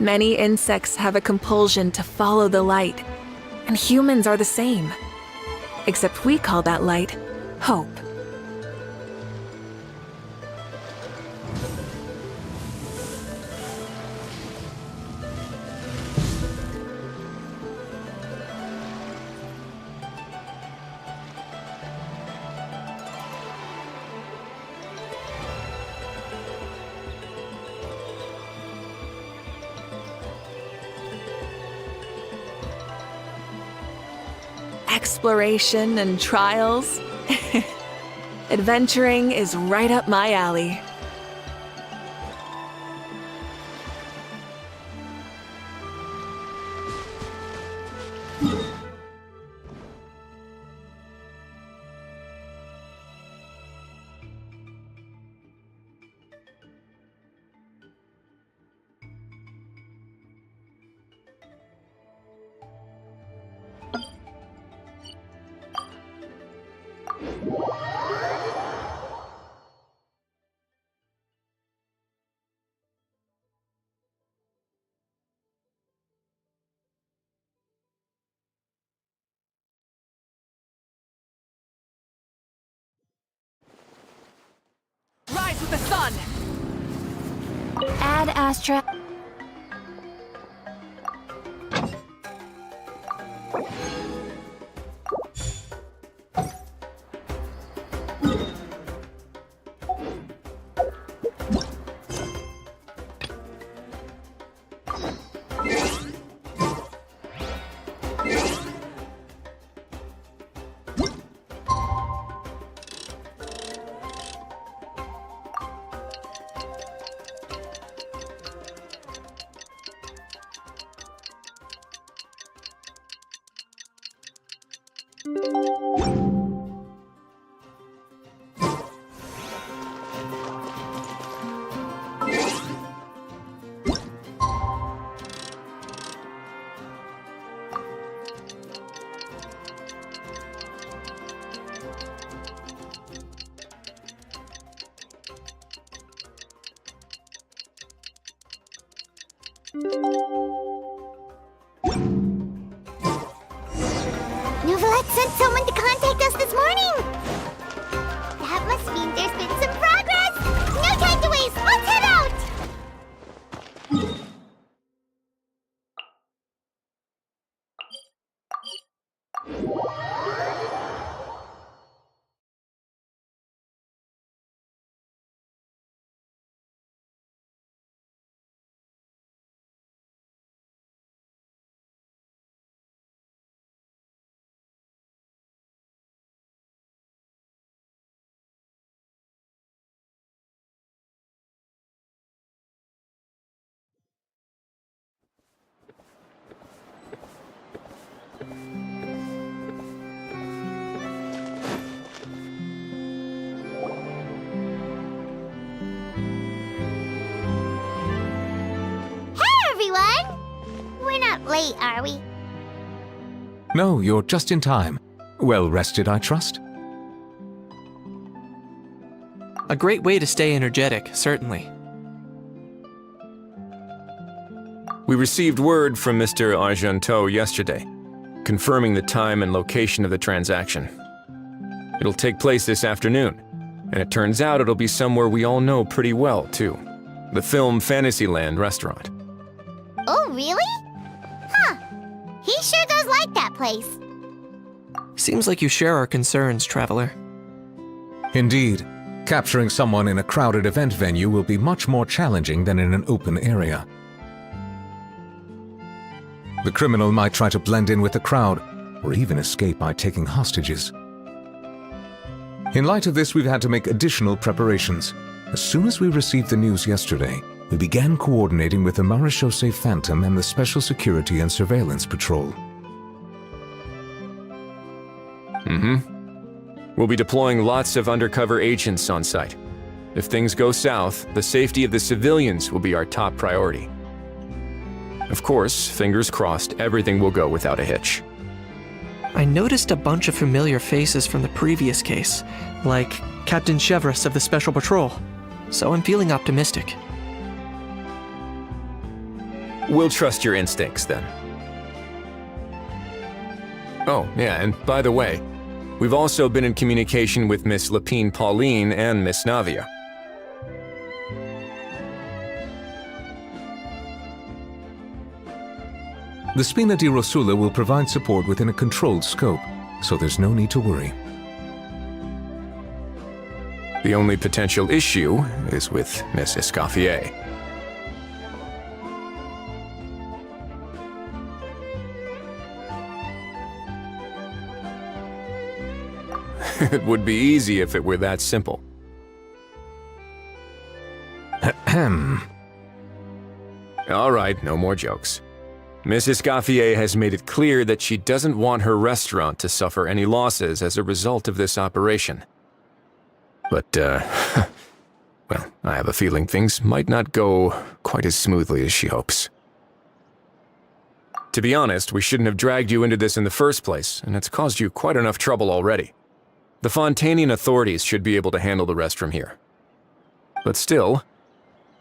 Many insects have a compulsion to follow the light, and humans are the same. Except we call that light hope. Exploration and trials. Adventuring is right up my alley. Rise with the sun! Ad Astra. Nuvalet sent someone to contact us this morning! That must mean there's been some progress! No time to waste! Let's head out! We're not late, are we? No, you're just in time. Well rested, I trust? A great way to stay energetic, certainly. We received word from Mr. Argenteau yesterday, confirming the time and location of the transaction. It'll take place this afternoon, and it turns out it'll be somewhere we all know pretty well, too. The Film Fantasyland restaurant. Oh, really? Huh. He sure does like that place. Seems like you share our concerns, Traveler. Indeed. Capturing someone in a crowded event venue will be much more challenging than in an open area. The criminal might try to blend in with the crowd, or even escape by taking hostages. In light of this, we've had to make additional preparations. As soon as we received the news yesterday, we began coordinating with the Marechaussee Phantom and the Special Security and Surveillance Patrol. We'll be deploying lots of undercover agents on site. If things go south, the safety of the civilians will be our top priority. Of course, fingers crossed, everything will go without a hitch. I noticed a bunch of familiar faces from the previous case, like Captain Chevreuse of the Special Patrol, so I'm feeling optimistic. We'll trust your instincts then. Oh, yeah, and by the way, we've also been in communication with Miss Lapine Pauline and Miss Navia. The Spina di Rosula will provide support within a controlled scope, so there's no need to worry. The only potential issue is with Miss Escoffier. It would be easy if it were that simple. Ahem. All right, no more jokes. Miss Escoffier has made it clear that she doesn't want her restaurant to suffer any losses as a result of this operation. But, well, I have a feeling things might not go quite as smoothly as she hopes. To be honest, we shouldn't have dragged you into this in the first place, and it's caused you quite enough trouble already. The Fontanian authorities should be able to handle the rest from here. But still,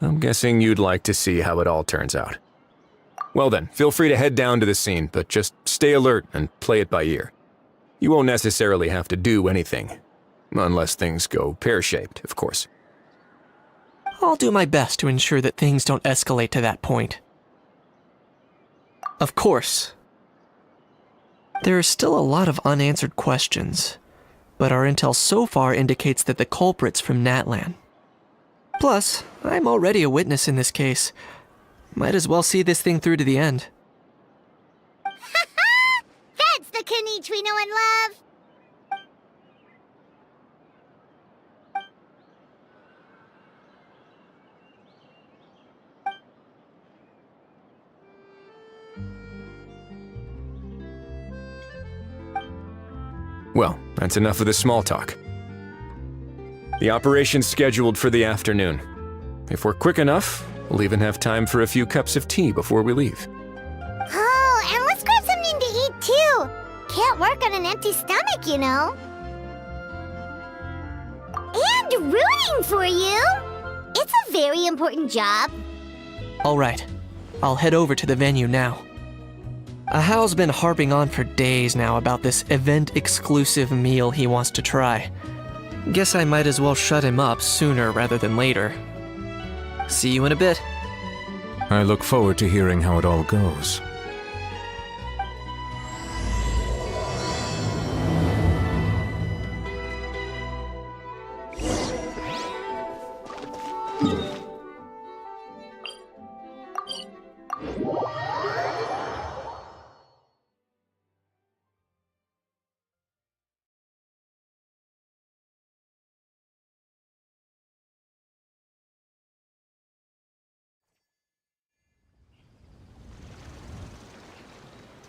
I'm guessing you'd like to see how it all turns out. Well then, feel free to head down to the scene, but just stay alert and play it by ear. You won't necessarily have to do anything. Unless things go pear-shaped, of course. I'll do my best to ensure that things don't escalate to that point. Of course. There are still a lot of unanswered questions, but our intel so far indicates that the culprit's from Natlan. Plus, I'm already a witness in this case. Might as well see this thing through to the end. That's the Kanichi we know and love! Well, that's enough of the small talk. The operation's scheduled for the afternoon. If we're quick enough, we'll even have time for a few cups of tea before we leave. Oh, and let's grab something to eat too! Can't work on an empty stomach, you know. And rooting for you! It's a very important job. Alright, I'll head over to the venue now. Ahao's been harping on for days now about this event-exclusive meal he wants to try. Guess I might as well shut him up sooner rather than later. See you in a bit. I look forward to hearing how it all goes.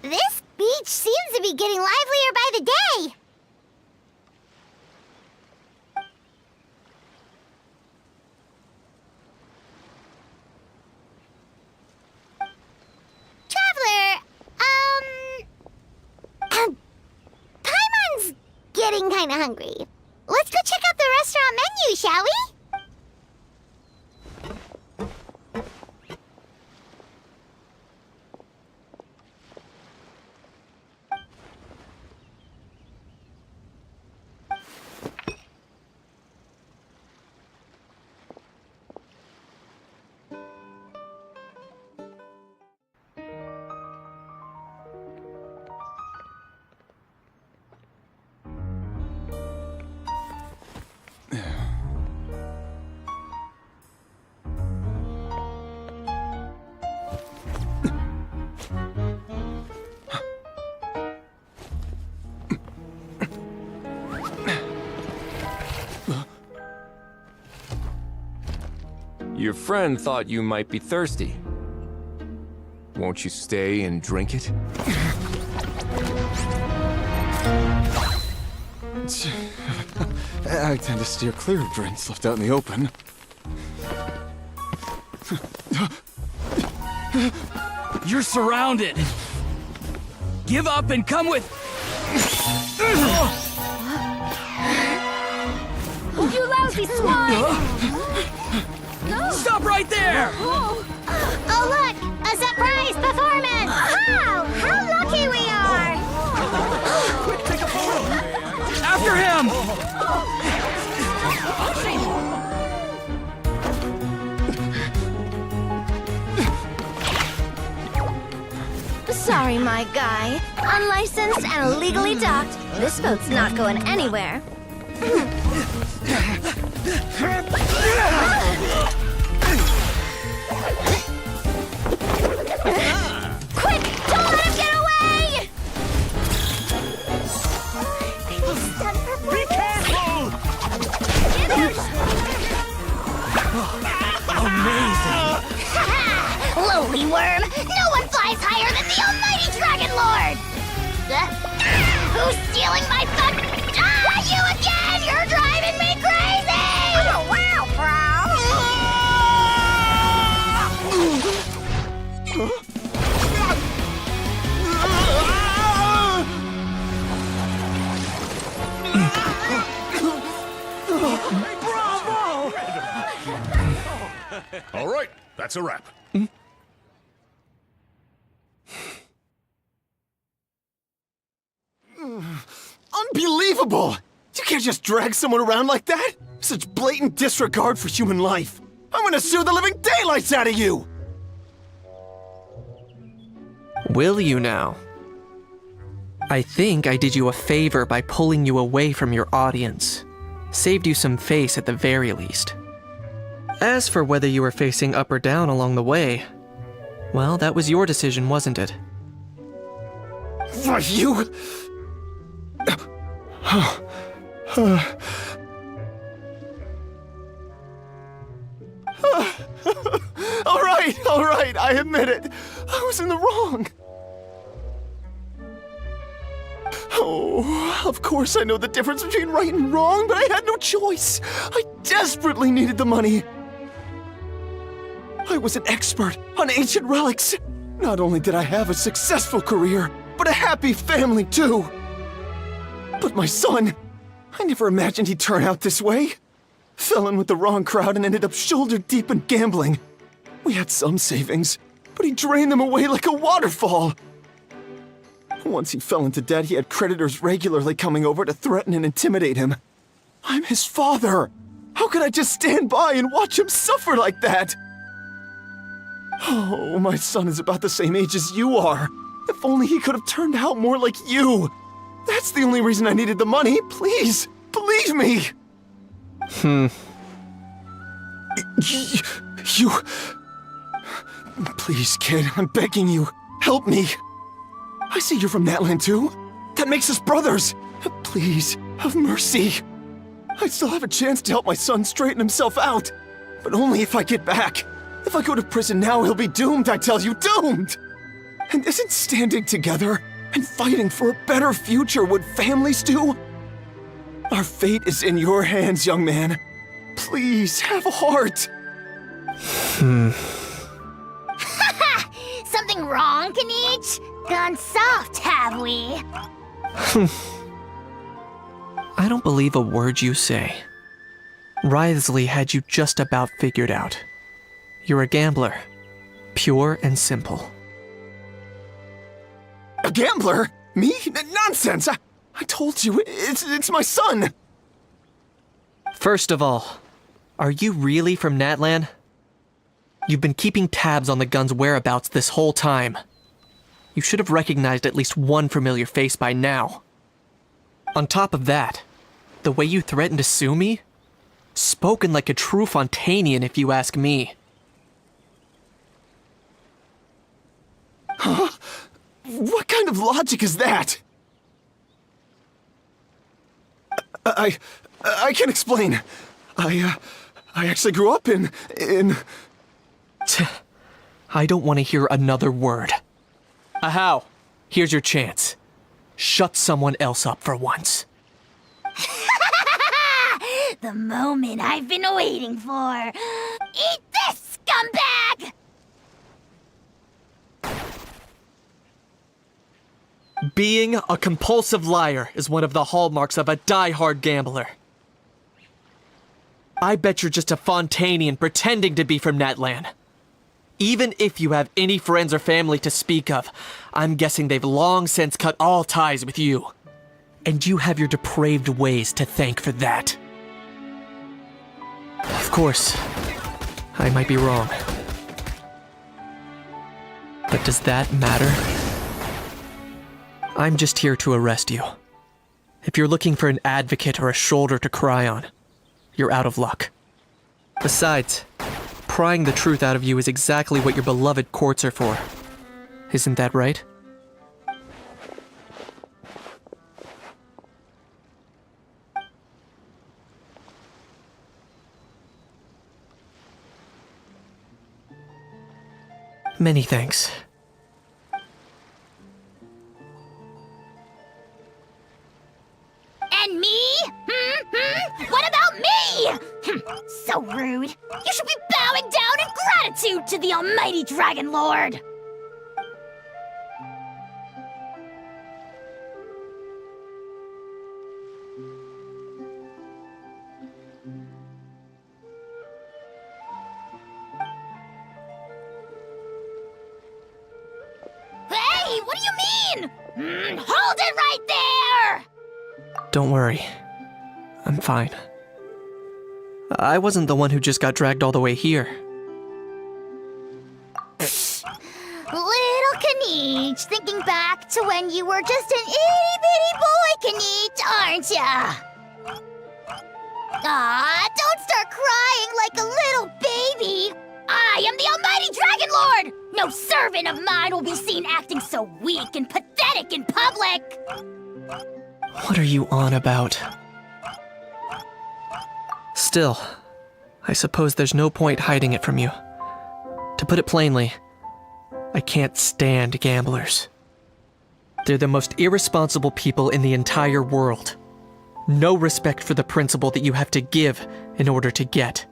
This beach seems to be getting livelier by the day. Traveler, Paimon's getting kinda hungry. Let's go check out the restaurant menu, shall we? Your friend thought you might be thirsty. Won't you stay and drink it? I tend to steer clear of drinks left out in the open. You're surrounded! Give up and come with... You lousy swine! Stop right there! Oh look! A surprise performance! Wow! How lucky we are! After him! Sorry, my guy. Unlicensed and illegally docked. This boat's not going anywhere. Quick! Don't let him get away! Be careful! Amazing! Lowly worm! No one flies higher than the almighty Dragon Lord! Who's stealing my fun? Ah, you again! You're driving me crazy! Oh, wow, All right, that's a wrap. Unbelievable! You can't just drag someone around like that! Such blatant disregard for human life! I'm gonna sue the living daylights out of you! Will you now? I think I did you a favor by pulling you away from your audience. Saved you some face at the very least. As for whether you were facing up or down along the way, well, that was your decision, wasn't it? Why, you... All right, I admit it. I was in the wrong. Oh, of course I know the difference between right and wrong, but I had no choice. I desperately needed the money. I was an expert on ancient relics. Not only did I have a successful career, but a happy family too. But my son, I never imagined he'd turn out this way. Fell in with the wrong crowd and ended up shoulder deep in gambling. We had some savings, but he drained them away like a waterfall. Once he fell into debt, he had creditors regularly coming over to threaten and intimidate him. I'm his father. How could I just stand by and watch him suffer like that? Oh, my son is about the same age as you are. If only he could have turned out more like you. That's the only reason I needed the money. Please, believe me. You... Please, kid, I'm begging you. Help me. I see you're from Natland too. That makes us brothers. Please, have mercy. I still have a chance to help my son straighten himself out. But only if I get back. If I go to prison now, he'll be doomed, I tell you, doomed! And isn't standing together and fighting for a better future what families do? Our fate is in your hands, young man. Please, have a heart. Something wrong, Kanich? Gone soft, have we? I don't believe a word you say. Wriothesley had you just about figured out. You're a gambler. Pure and simple. A gambler? Me? Nonsense! I told you, it's my son! First of all, are you really from Natlan? You've been keeping tabs on the gun's whereabouts this whole time. You should have recognized at least one familiar face by now. On top of that, the way you threatened to sue me? Spoken like a true Fontanian, if you ask me. Huh? What kind of logic is that? I can explain. I actually grew up in... I don't want to hear another word. Ahau, here's your chance. Shut someone else up for once. The moment I've been waiting for. Eat this, scumbag! Being a compulsive liar is one of the hallmarks of a die-hard gambler. I bet you're just a Fontanian pretending to be from Natlan. Even if you have any friends or family to speak of, I'm guessing they've long since cut all ties with you. And you have your depraved ways to thank for that. Of course, I might be wrong. But does that matter? I'm just here to arrest you. If you're looking for an advocate or a shoulder to cry on, you're out of luck. Besides, prying the truth out of you is exactly what your beloved courts are for. Isn't that right? Many thanks. And me? What about me? So rude. You should be bowing down in gratitude to the almighty Dragon Lord. Hey, what do you mean? Hold it right there! Don't worry. I'm fine. I wasn't the one who just got dragged all the way here. Little Kniech, thinking back to when you were just an itty-bitty boy, Kniech, aren't ya? Aw, don't start crying like a little baby. I am the almighty Dragon Lord! No servant of mine will be seen acting so weak and pathetic in public! What are you on about? Still, I suppose there's no point hiding it from you. To put it plainly, I can't stand gamblers. They're the most irresponsible people in the entire world. No respect for the principle that you have to give in order to get.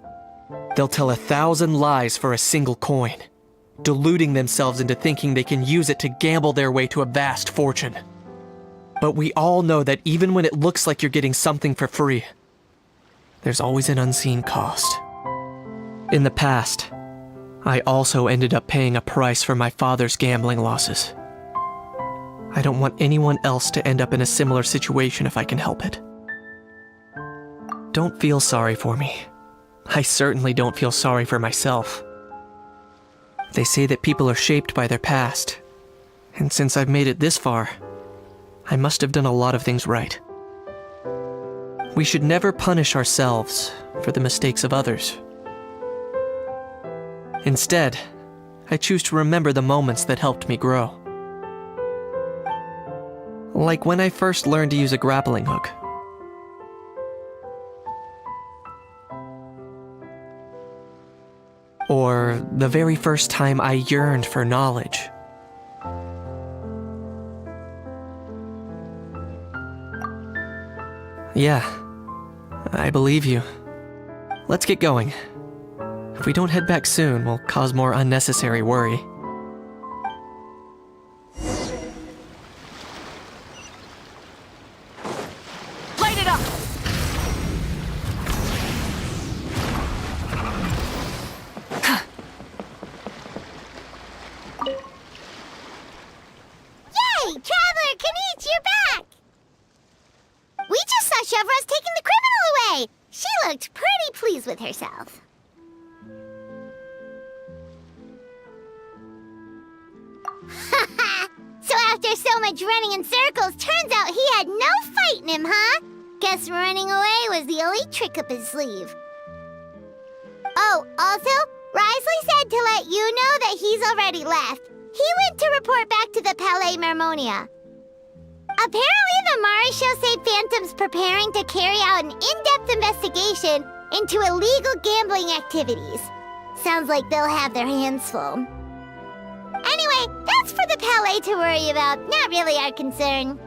They'll tell 1,000 lies for a single coin, deluding themselves into thinking they can use it to gamble their way to a vast fortune. But we all know that even when it looks like you're getting something for free, there's always an unseen cost. In the past, I also ended up paying a price for my father's gambling losses. I don't want anyone else to end up in a similar situation if I can help it. Don't feel sorry for me. I certainly don't feel sorry for myself. They say that people are shaped by their past, and since I've made it this far, I must have done a lot of things right. We should never punish ourselves for the mistakes of others. Instead, I choose to remember the moments that helped me grow. Like when I first learned to use a grappling hook. Or the very first time I yearned for knowledge. Yeah, I believe you. Let's get going. If we don't head back soon, we'll cause more unnecessary worry. Light it up! Yay! Traveler Kniech, you're back! We just saw Chevro's taking the criminal away! She looked pretty pleased with herself. So after so much running in circles, turns out he had no fight in him, huh? Guess running away was the only trick up his sleeve. Oh, also, Risley said to let you know that he's already left. He went to report back to the Palais Mermonia. Apparently, the Mari show say Phantom's preparing to carry out an in-depth investigation into illegal gambling activities. Sounds like they'll have their hands full. Anyway, that's for the Palais to worry about, not really our concern.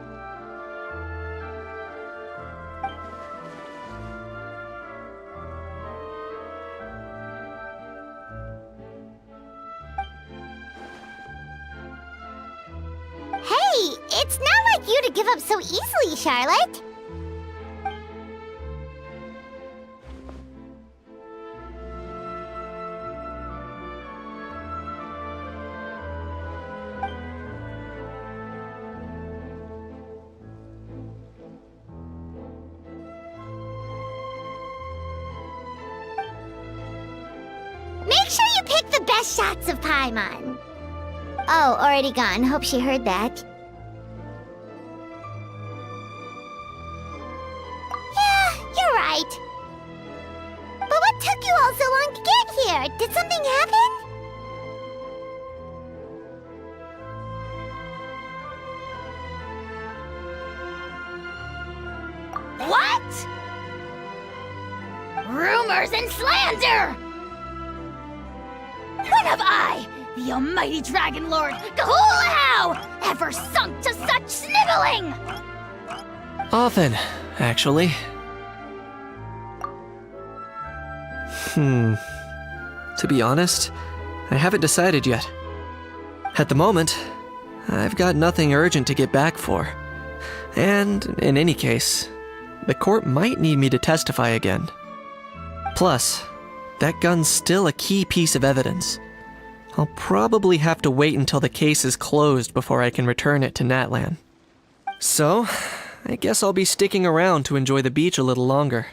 Hey, it's not like you to give up so easily, Charlotte. sure you picked the best shots of Paimon. Oh, already gone. Hope she heard that. Yeah, you're right. But what took you all so long to get here? Did something happen? What? Rumors and slander! When have I, the almighty Dragon Lord, Kahulahau, ever sunk to such sniveling? Often, actually. To be honest, I haven't decided yet. At the moment, I've got nothing urgent to get back for. And, in any case, the court might need me to testify again. Plus, that gun's still a key piece of evidence. I'll probably have to wait until the case is closed before I can return it to Natlan. So, I guess I'll be sticking around to enjoy the beach a little longer.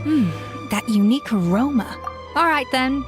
That unique aroma. All right then.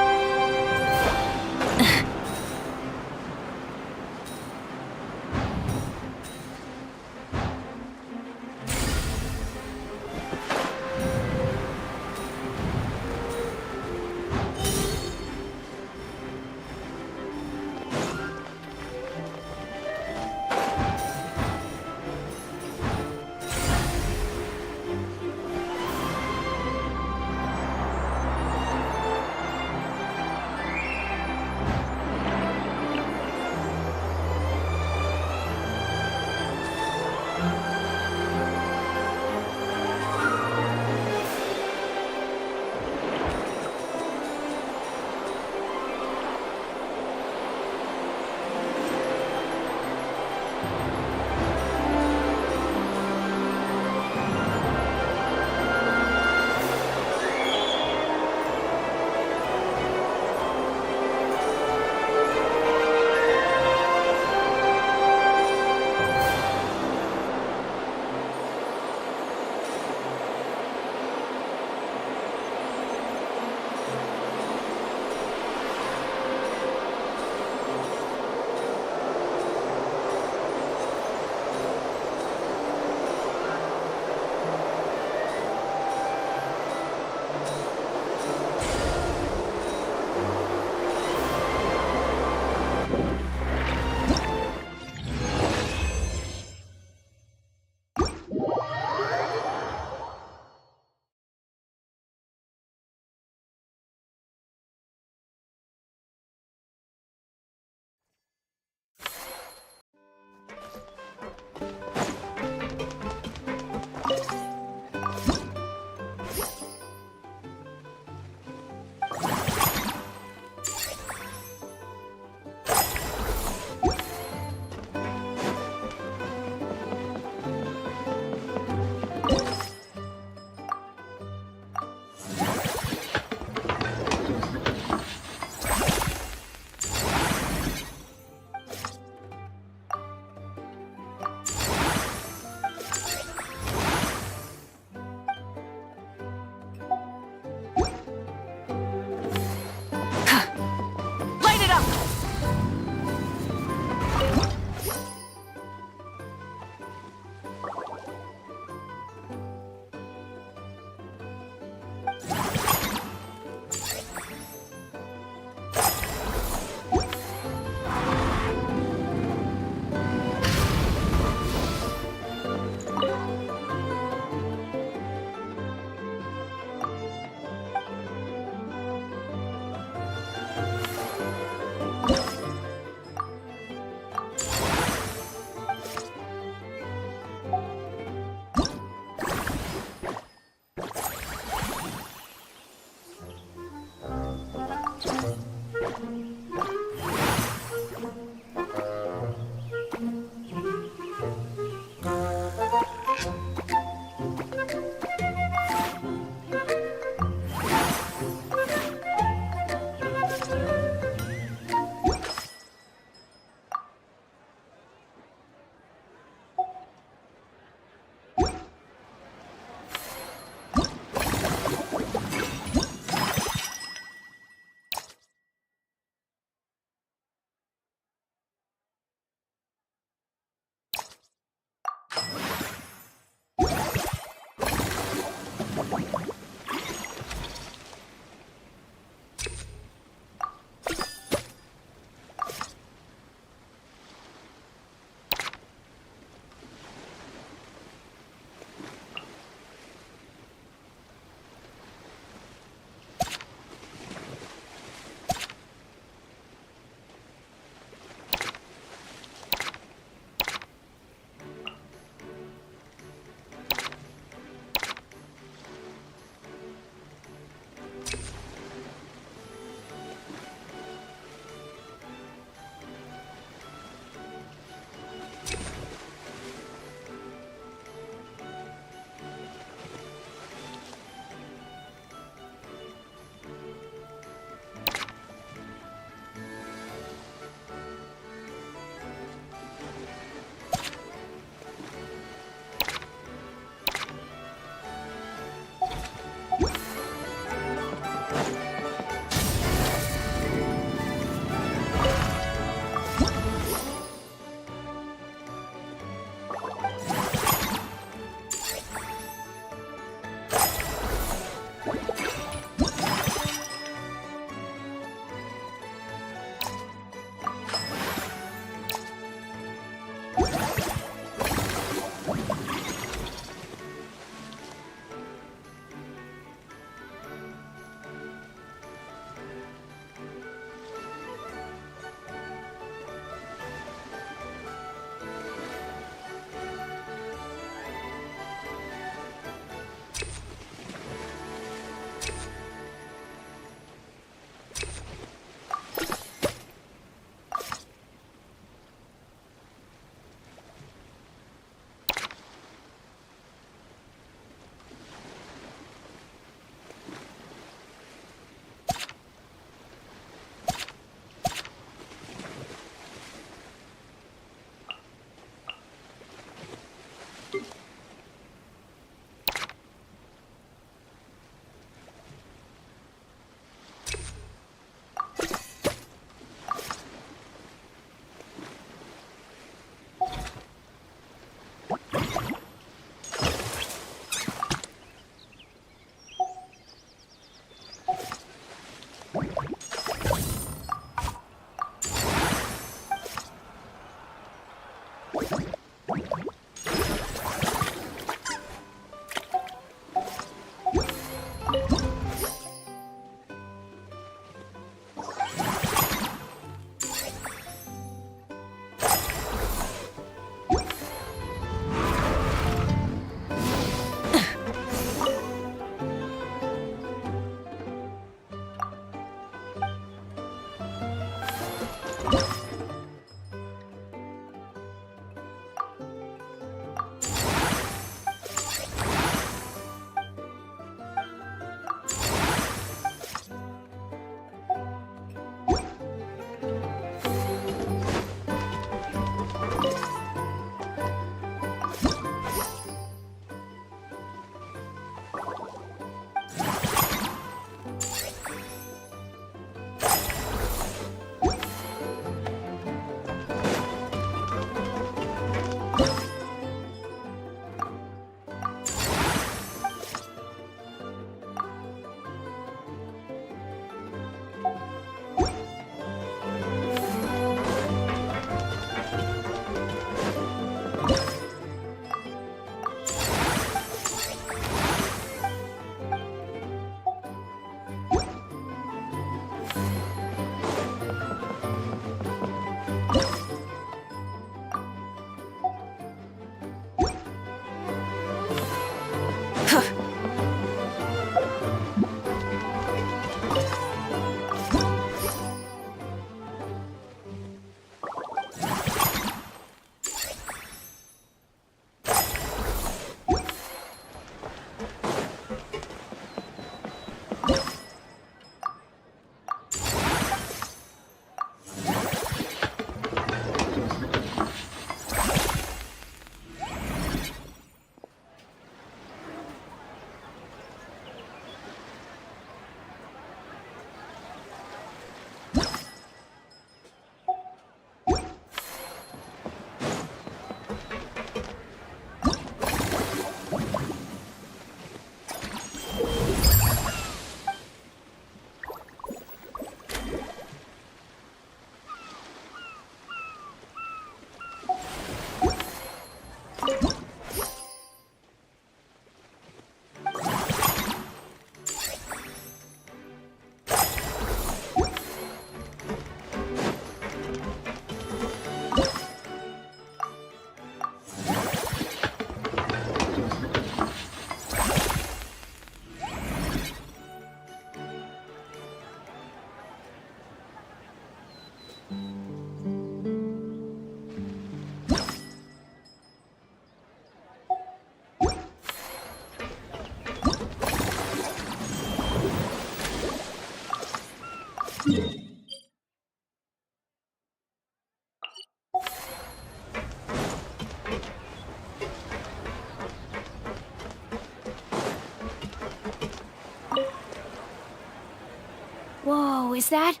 Whoa, is that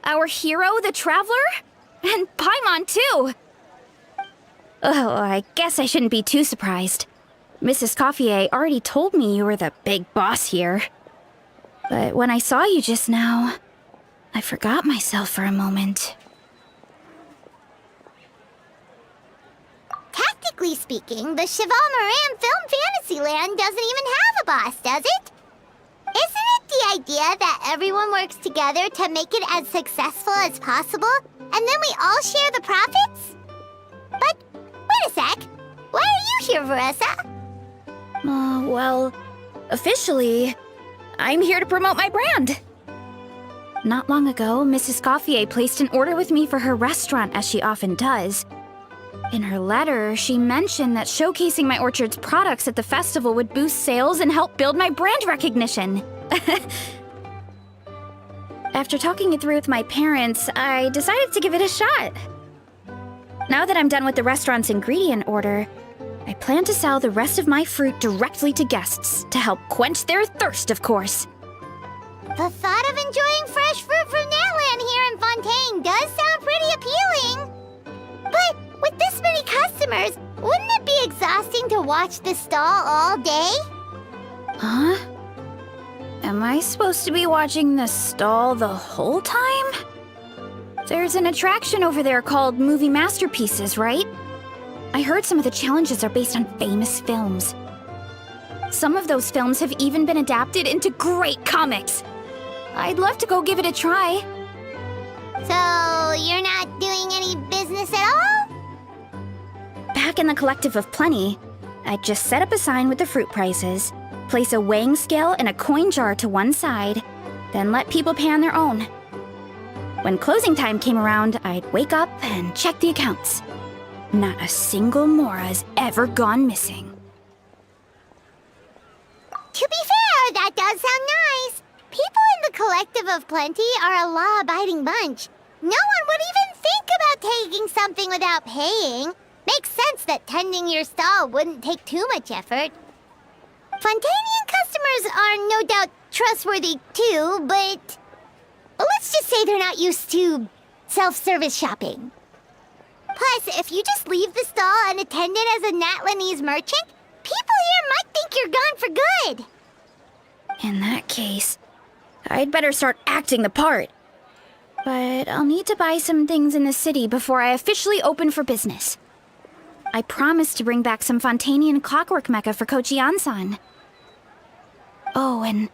our hero, the Traveler? And Paimon, too! Oh, I guess I shouldn't be too surprised. Mrs. Coiffier already told me you were the big boss here. But when I saw you just now, I forgot myself for a moment. Technically speaking, the Cheval Moran Film Fantasyland doesn't even have a boss, does it? Isn't it the idea that everyone works together to make it as successful as possible, and then we all share the profits? But, wait a sec. Why are you here, Veressa? Well, officially, I'm here to promote my brand. Not long ago, Mrs. Coiffier placed an order with me for her restaurant, as she often does. In her letter, she mentioned that showcasing my orchard's products at the festival would boost sales and help build my brand recognition. After talking it through with my parents, I decided to give it a shot. Now that I'm done with the restaurant's ingredient order, I plan to sell the rest of my fruit directly to guests to help quench their thirst, of course. The thought of enjoying fresh fruit from Natland here in Fontaine does sound pretty appealing. But with this many customers, wouldn't it be exhausting to watch the stall all day? Huh? Am I supposed to be watching the stall the whole time? There's an attraction over there called Movie Masterpieces, right? I heard some of the challenges are based on famous films. Some of those films have even been adapted into great comics. I'd love to go give it a try. So, you're not doing any business at all? Back in the Collective of Plenty, I'd just set up a sign with the fruit prices, place a weighing scale and a coin jar to one side, then let people pay on their own. When closing time came around, I'd wake up and check the accounts. Not a single Mora has ever gone missing. To be fair, that does sound nice. People in the Collective of Plenty are a law-abiding bunch. No one would even think about taking something without paying. Makes sense that tending your stall wouldn't take too much effort. Fontanian customers are no doubt trustworthy too, but let's just say they're not used to self-service shopping. Plus, if you just leave the stall unattended as a Natlanese merchant, people here might think you're gone for good. In that case, I'd better start acting the part. But I'll need to buy some things in the city before I officially open for business. I promised to bring back some Fontanian clockwork mecha for Kochi-san. Oh, and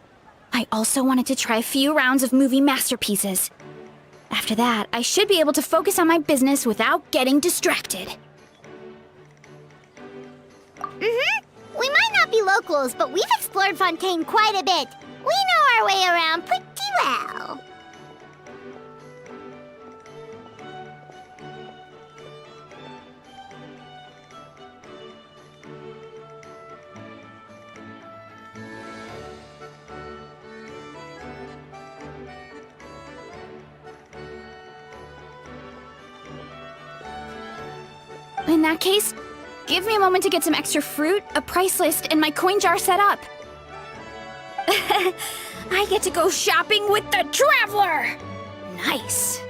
I also wanted to try a few rounds of movie masterpieces. After that, I should be able to focus on my business without getting distracted. We might not be locals, but we've explored Fontaine quite a bit. We know our way around pretty well. In that case, give me a moment to get some extra fruit, a price list, and my coin jar set up. I get to go shopping with the Traveler! Nice.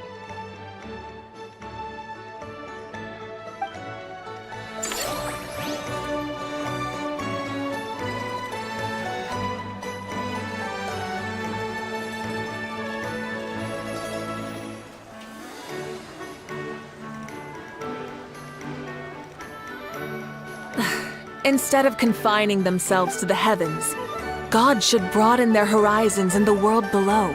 Instead of confining themselves to the heavens, God should broaden their horizons in the world below.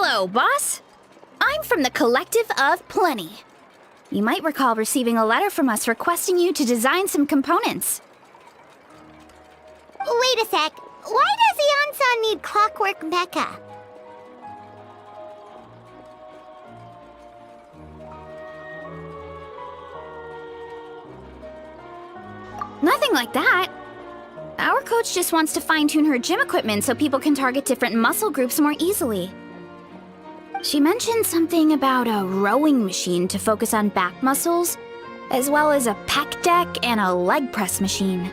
Hello, boss. I'm from the Collective of Plenty. You might recall receiving a letter from us requesting you to design some components. Wait a sec. Why does Eon-san need clockwork mecha? Nothing like that. Our coach just wants to fine-tune her gym equipment so people can target different muscle groups more easily. She mentioned something about a rowing machine to focus on back muscles, as well as a pec deck and a leg press machine.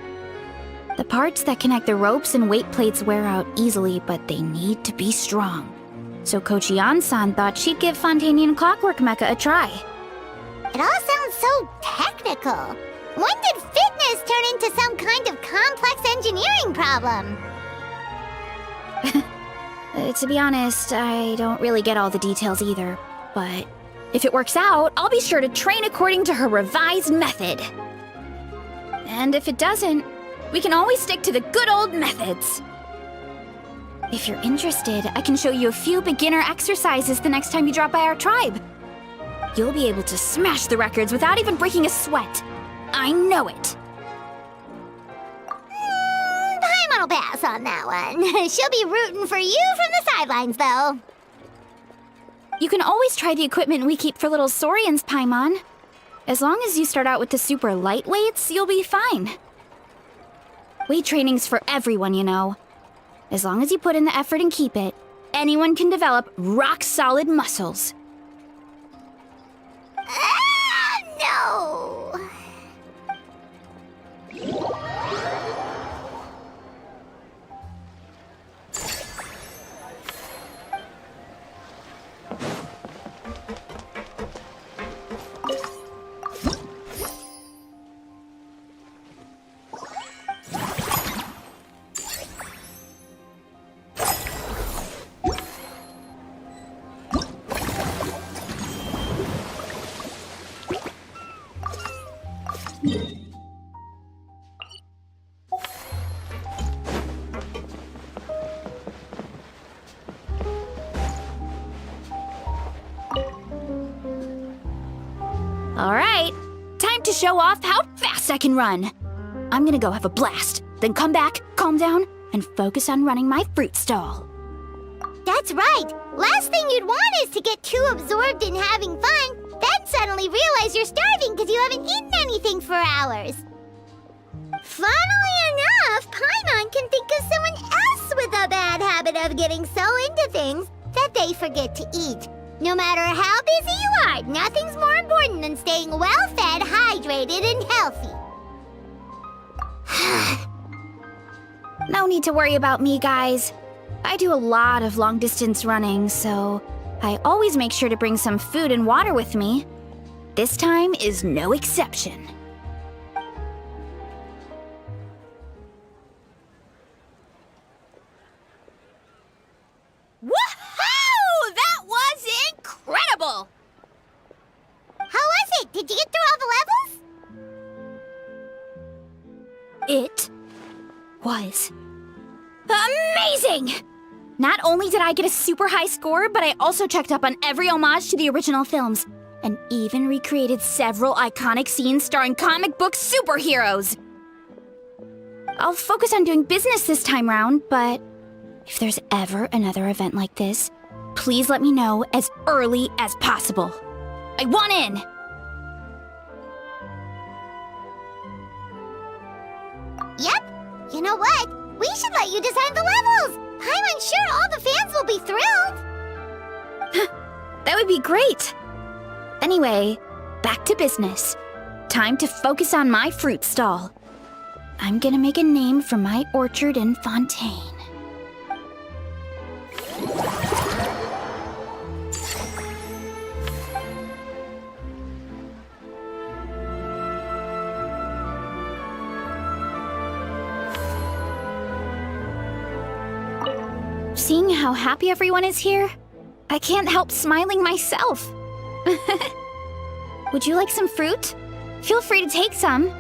The parts that connect the ropes and weight plates wear out easily, but they need to be strong. So Coach Eon-san thought she'd give Fontanian Clockwork Mecha a try. It all sounds so technical. When did fitness turn into some kind of complex engineering problem? To be honest, I don't really get all the details either. But if it works out, I'll be sure to train according to her revised method. And if it doesn't, we can always stick to the good old methods. If you're interested, I can show you a few beginner exercises the next time you drop by our tribe. You'll be able to smash the records without even breaking a sweat. I know it. Paimon will pass on that one. She'll be rooting for you from the sidelines, though. You can always try the equipment we keep for little Saurians, Paimon. As long as you start out with the super lightweights, you'll be fine. Weight training's for everyone, you know. As long as you put in the effort and keep it, anyone can develop rock-solid muscles. No! All right, time to show off how fast I can run. I'm gonna go have a blast, then come back, calm down, and focus on running my fruit stall. That's right. Last thing you'd want is to get too absorbed in having fun, then suddenly realize you're starving because you haven't eaten anything for hours. Funnily enough, Paimon can think of someone else with a bad habit of getting so into things that they forget to eat. No matter how busy you are, nothing's more important than staying well-fed, hydrated, and healthy. No need to worry about me, guys. I do a lot of long-distance running, so I always make sure to bring some food and water with me. This time is no exception. Woohoo! That was incredible! How was it? Did you get through all the levels? It was amazing! Not only did I get a super high score, but I also checked up on every homage to the original films, and even recreated several iconic scenes starring comic book superheroes. I'll focus on doing business this time round, but if there's ever another event like this, please let me know as early as possible. I want in! Yep. You know what? We should let you design the levels. I'm sure all the fans will be thrilled. That would be great. Anyway, back to business. Time to focus on my fruit stall. I'm gonna make a name for my orchard in Fontaine. Seeing how happy everyone is here, I can't help smiling myself. Would you like some fruit? Feel free to take some.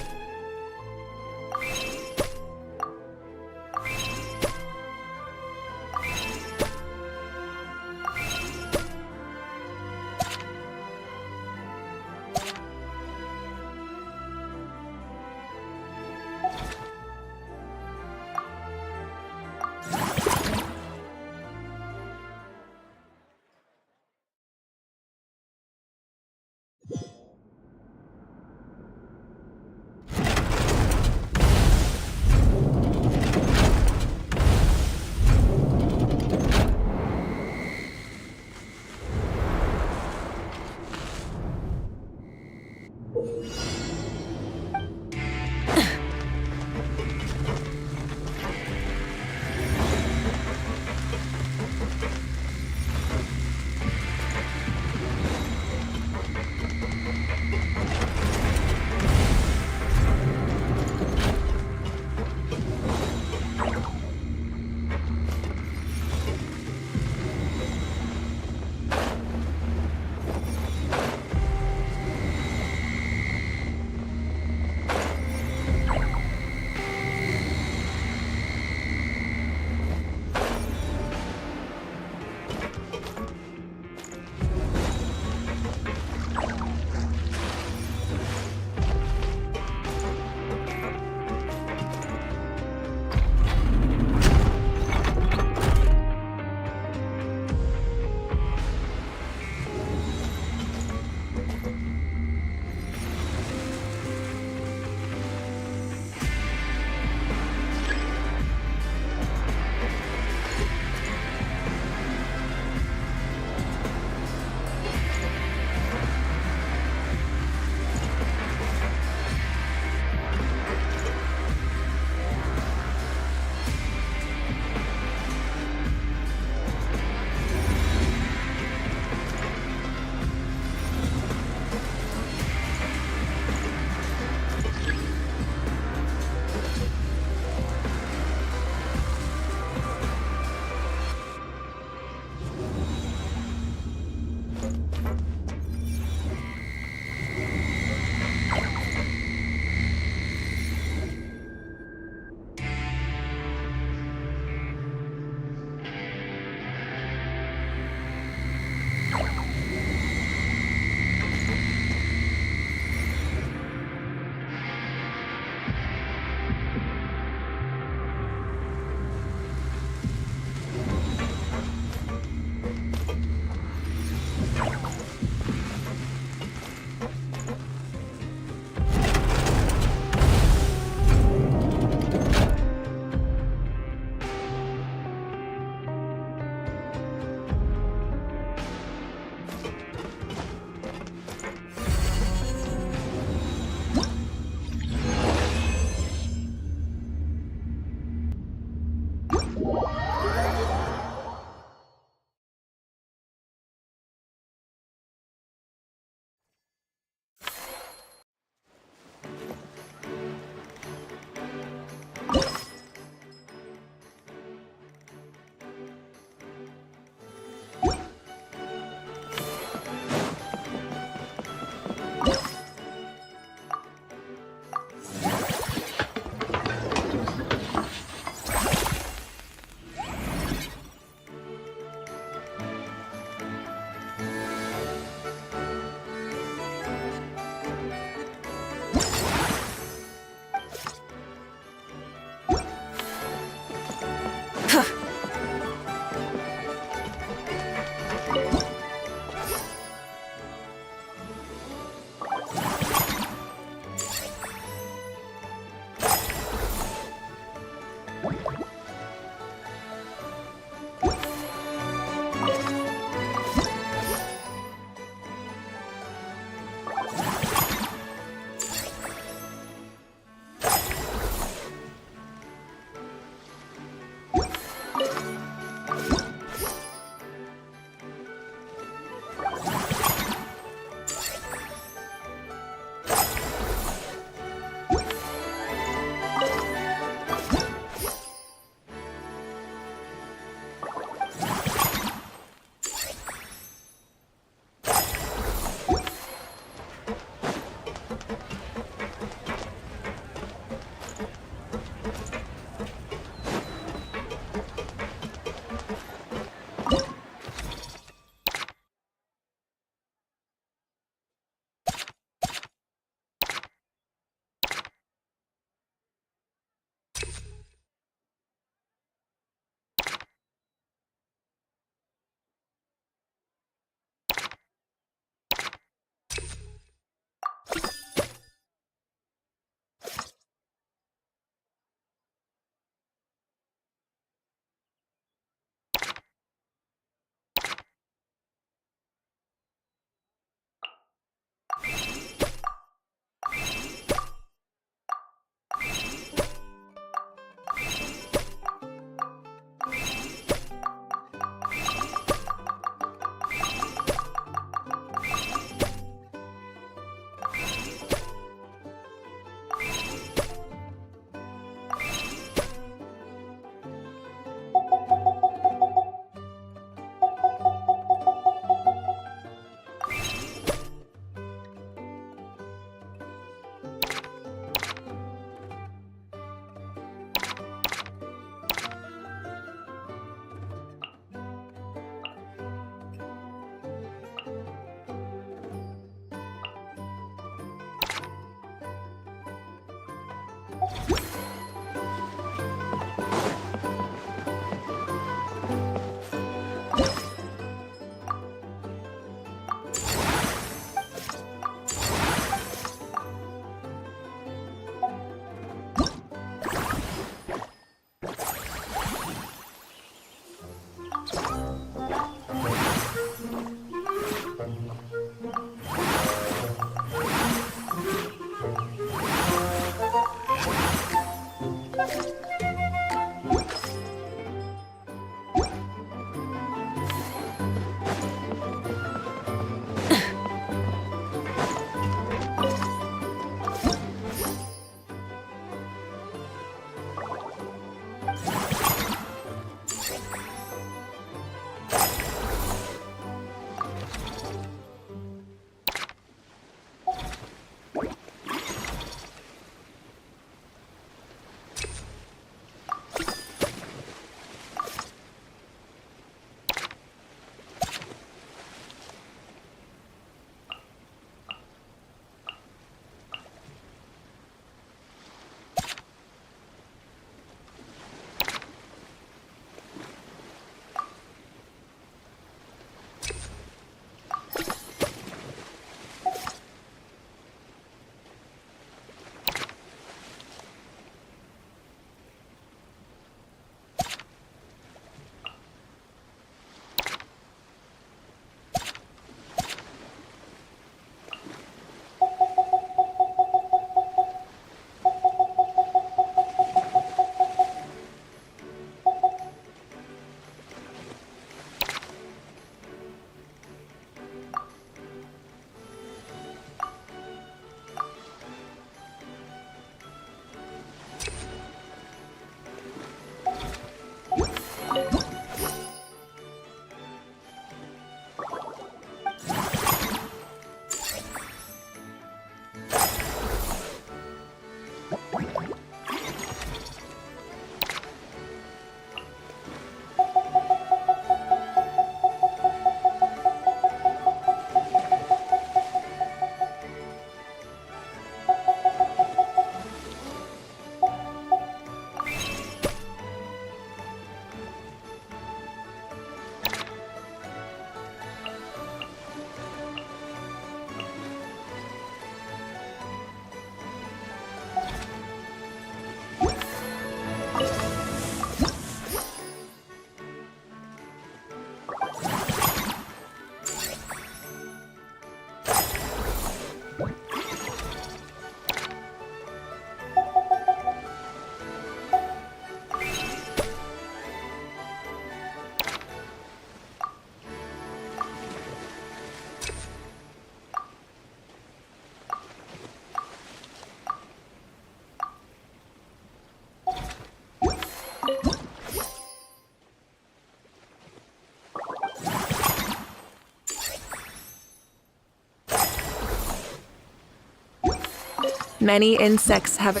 Many insects have a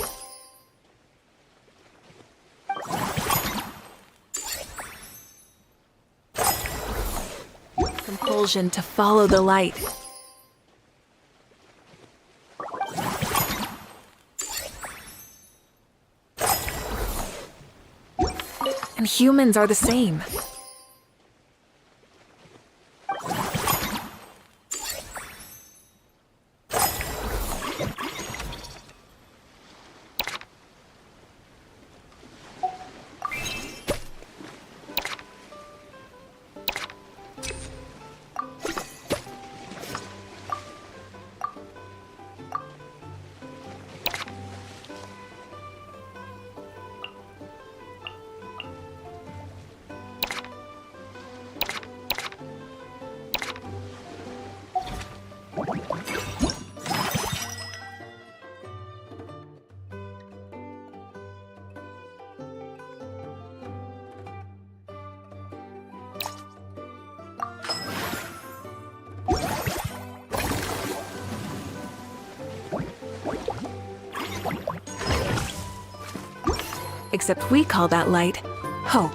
compulsion to follow the light. And humans are the same. Except we call that light hope.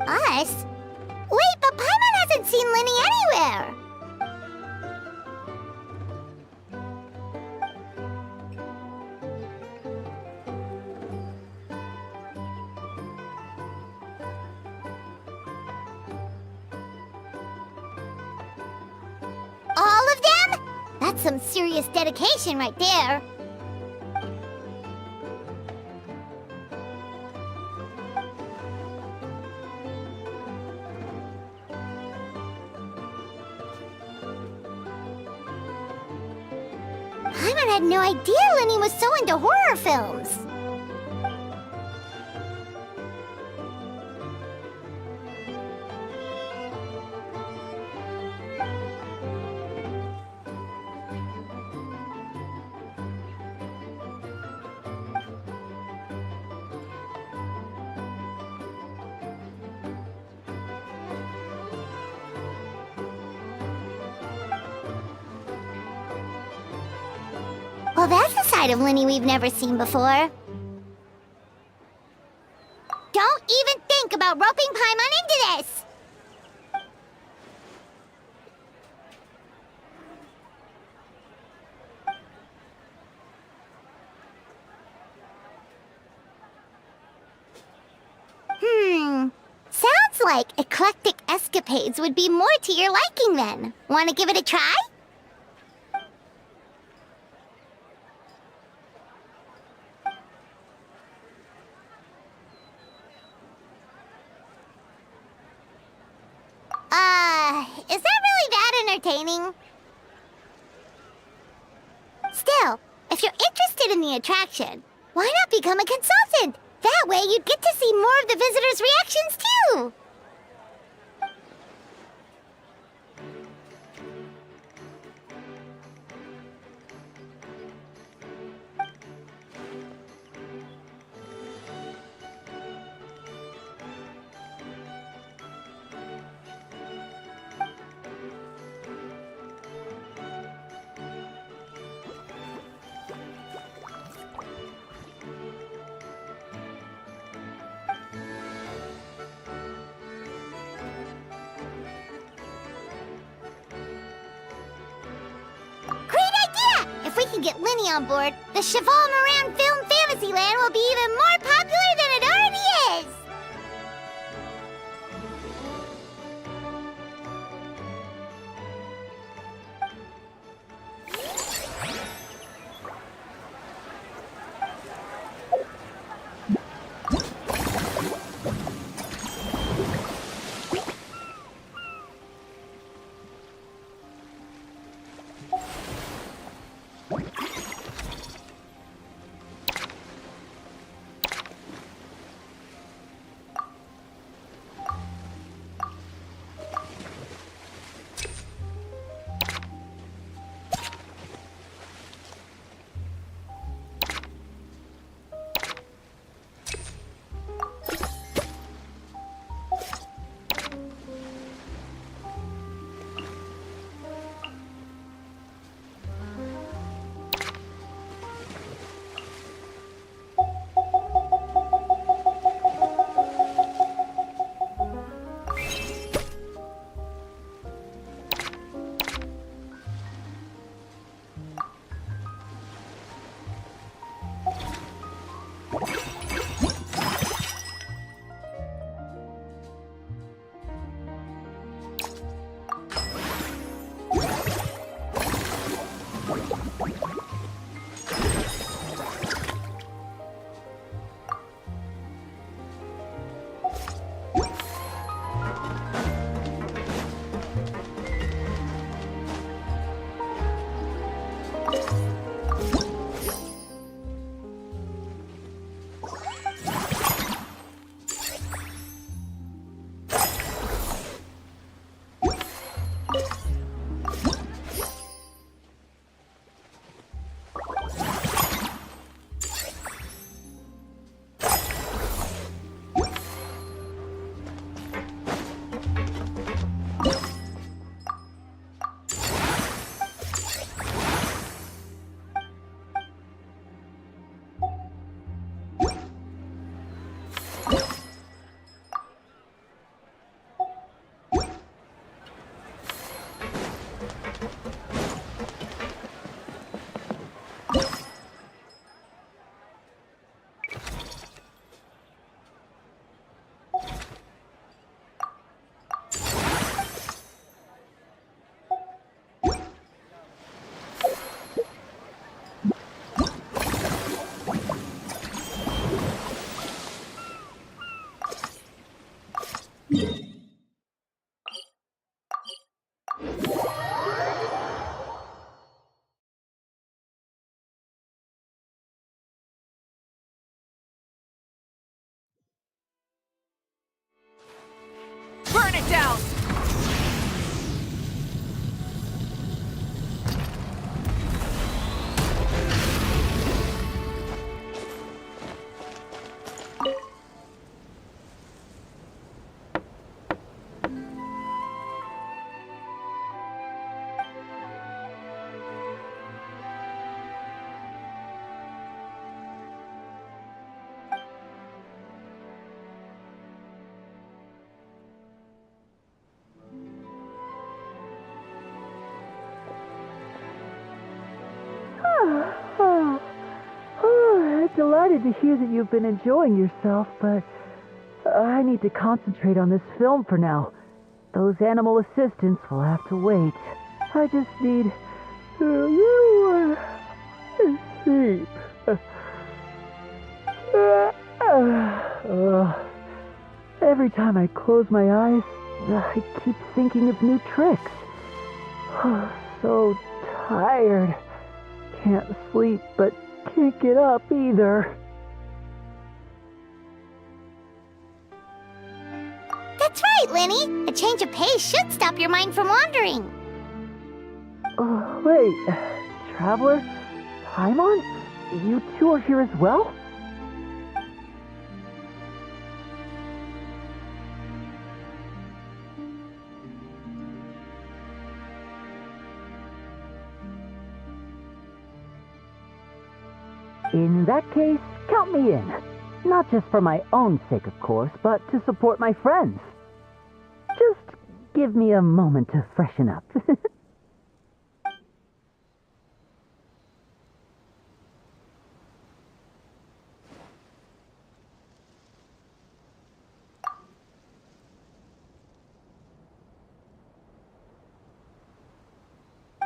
Us? Wait, but Paimon hasn't seen Linny anywhere! All of them? That's some serious dedication right there. Paimon had no idea Linny was so into horror films. Well, that's a side of Linny we've never seen before. Don't even think about roping Paimon into this! Sounds like eclectic escapades would be more to your liking then. Want to give it a try? Is that really that entertaining? Still, if you're interested in the attraction, why not become a consultant? That way you'd get to see more of the visitors' reactions too! If we can get Linny on board, the Cheval Moran Film Fantasyland will be even more popular than it already is! Delighted to hear that you've been enjoying yourself, but I need to concentrate on this film for now. Those animal assistants will have to wait. I just need to sleep. Every time I close my eyes, I keep thinking of new tricks. So tired. Can't sleep, but can't get up either. That's right, Lenny. A change of pace should stop your mind from wandering. Wait, Traveler? Paimon? You two are here as well? In that case, count me in. Not just for my own sake, of course, but to support my friends. Just give me a moment to freshen up.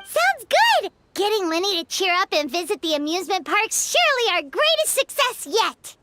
Sounds good! Getting Lenny to cheer up and visit the amusement park's surely our greatest success yet!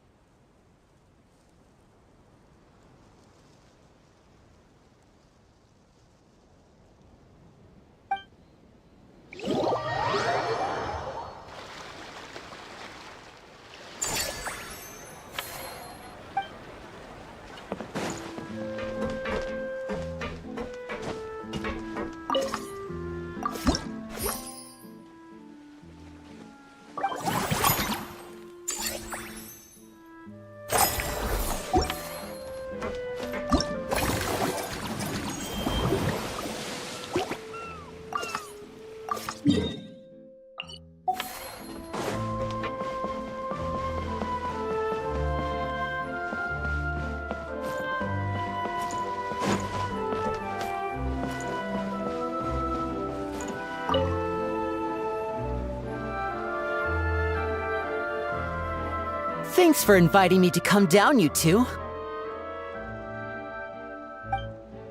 Thanks for inviting me to come down, you two.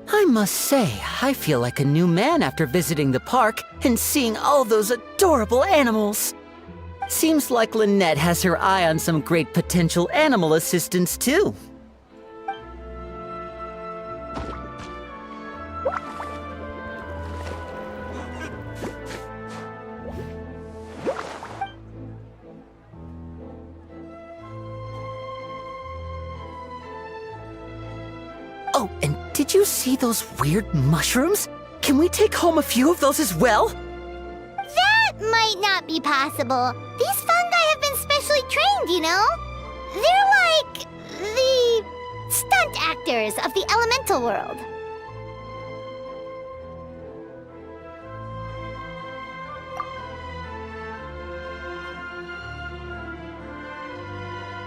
I must say, I feel like a new man after visiting the park and seeing all those adorable animals. Seems like Lynette has her eye on some great potential animal assistants, too. Oh, and did you see those weird mushrooms? Can we take home a few of those as well? That might not be possible. These fungi have been specially trained, you know? They're like the stunt actors of the elemental world.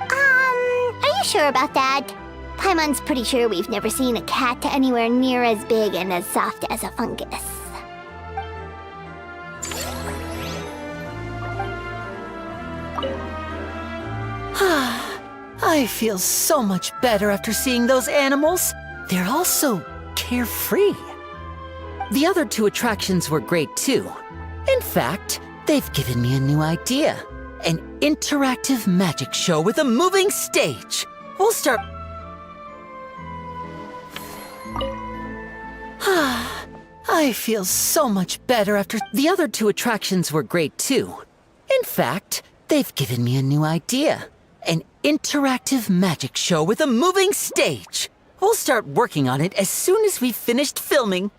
Are you sure about that? Paimon's pretty sure we've never seen a cat anywhere near as big and as soft as a fungus. I feel so much better after seeing those animals. They're all so carefree. The other two attractions were great too. In fact, they've given me a new idea. An interactive magic show with a moving stage. We'll start... I feel so much better after... The other two attractions were great too. In fact, they've given me a new idea. An interactive magic show with a moving stage. We'll start working on it as soon as we've finished filming.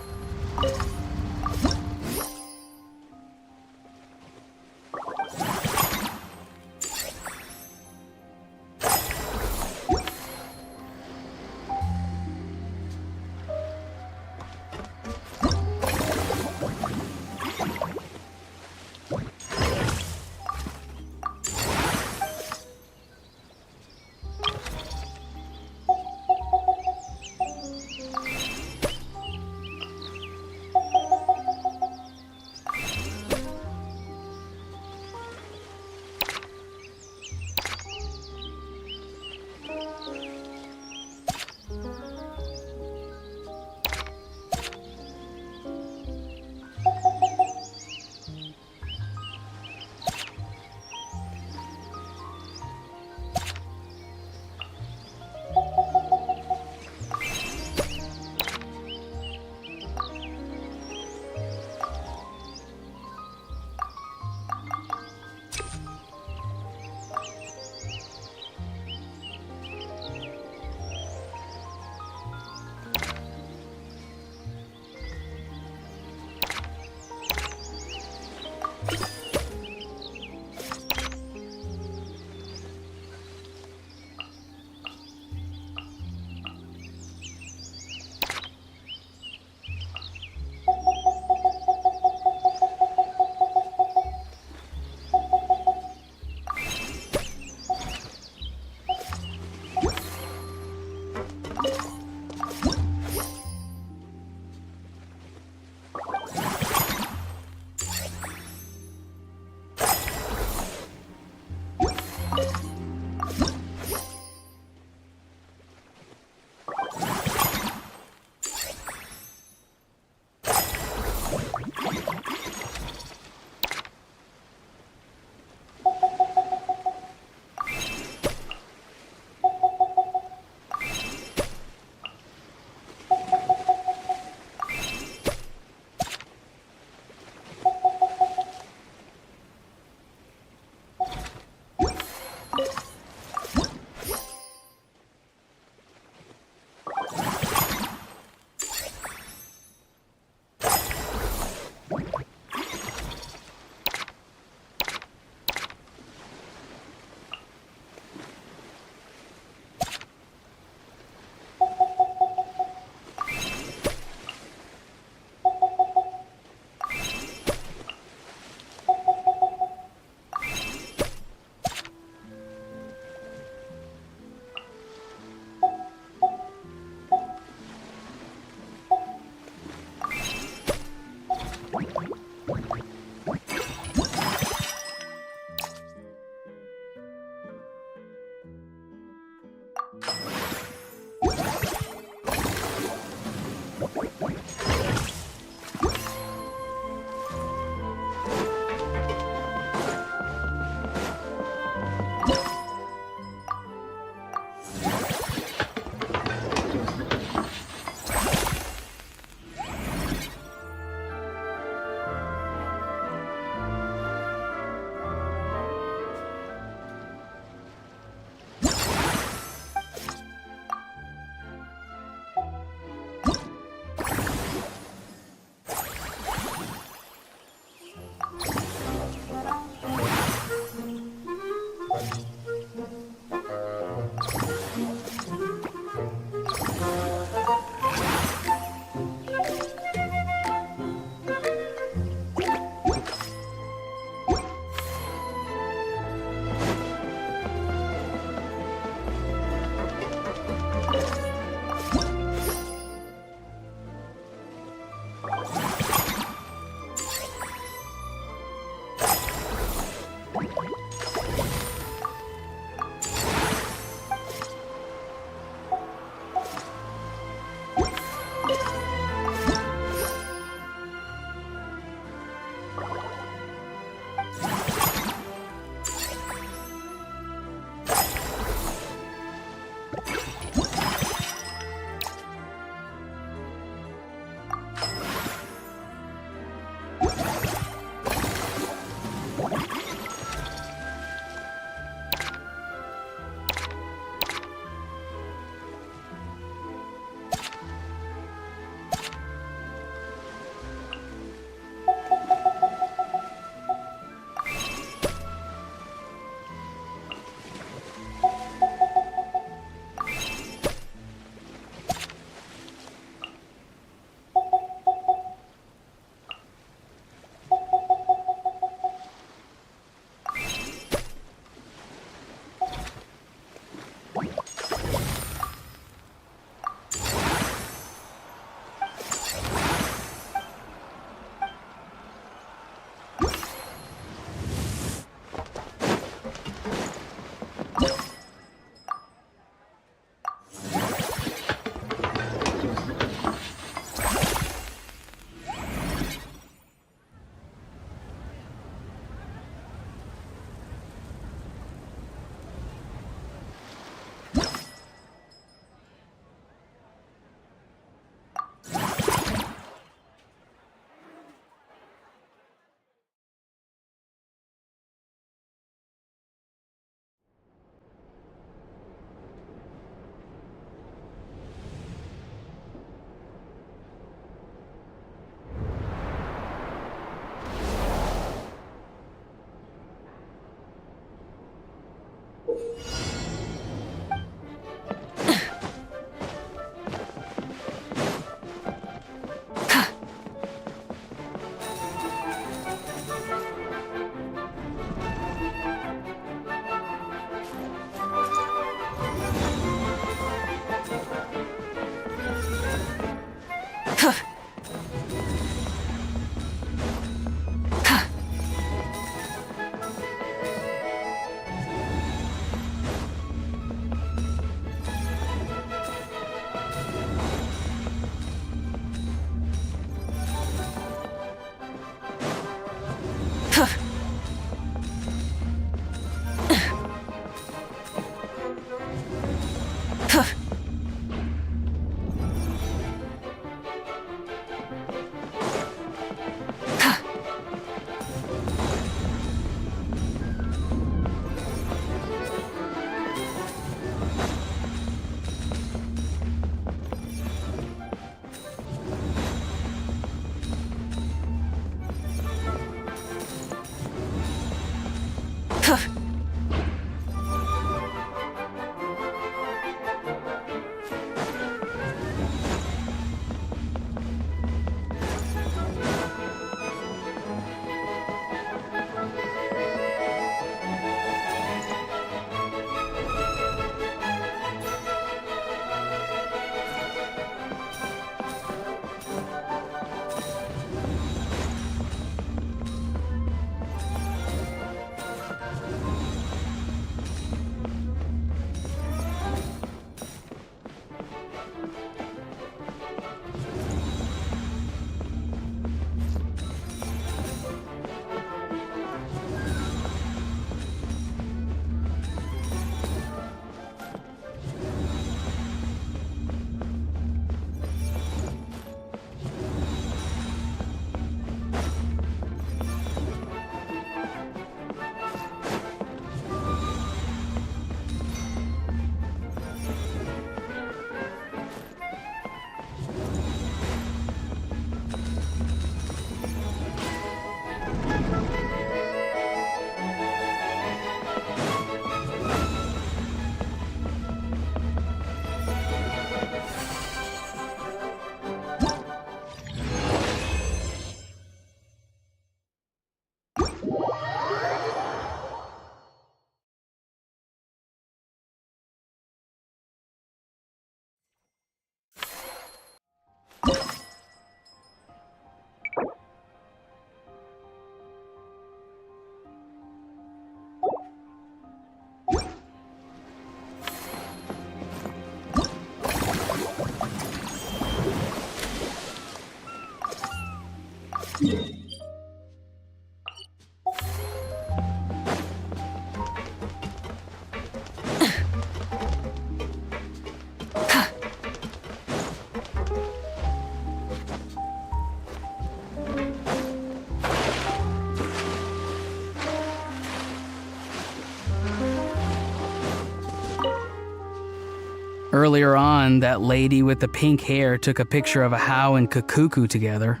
Earlier on, that lady with the pink hair took a picture of a Hao and Kakuku together.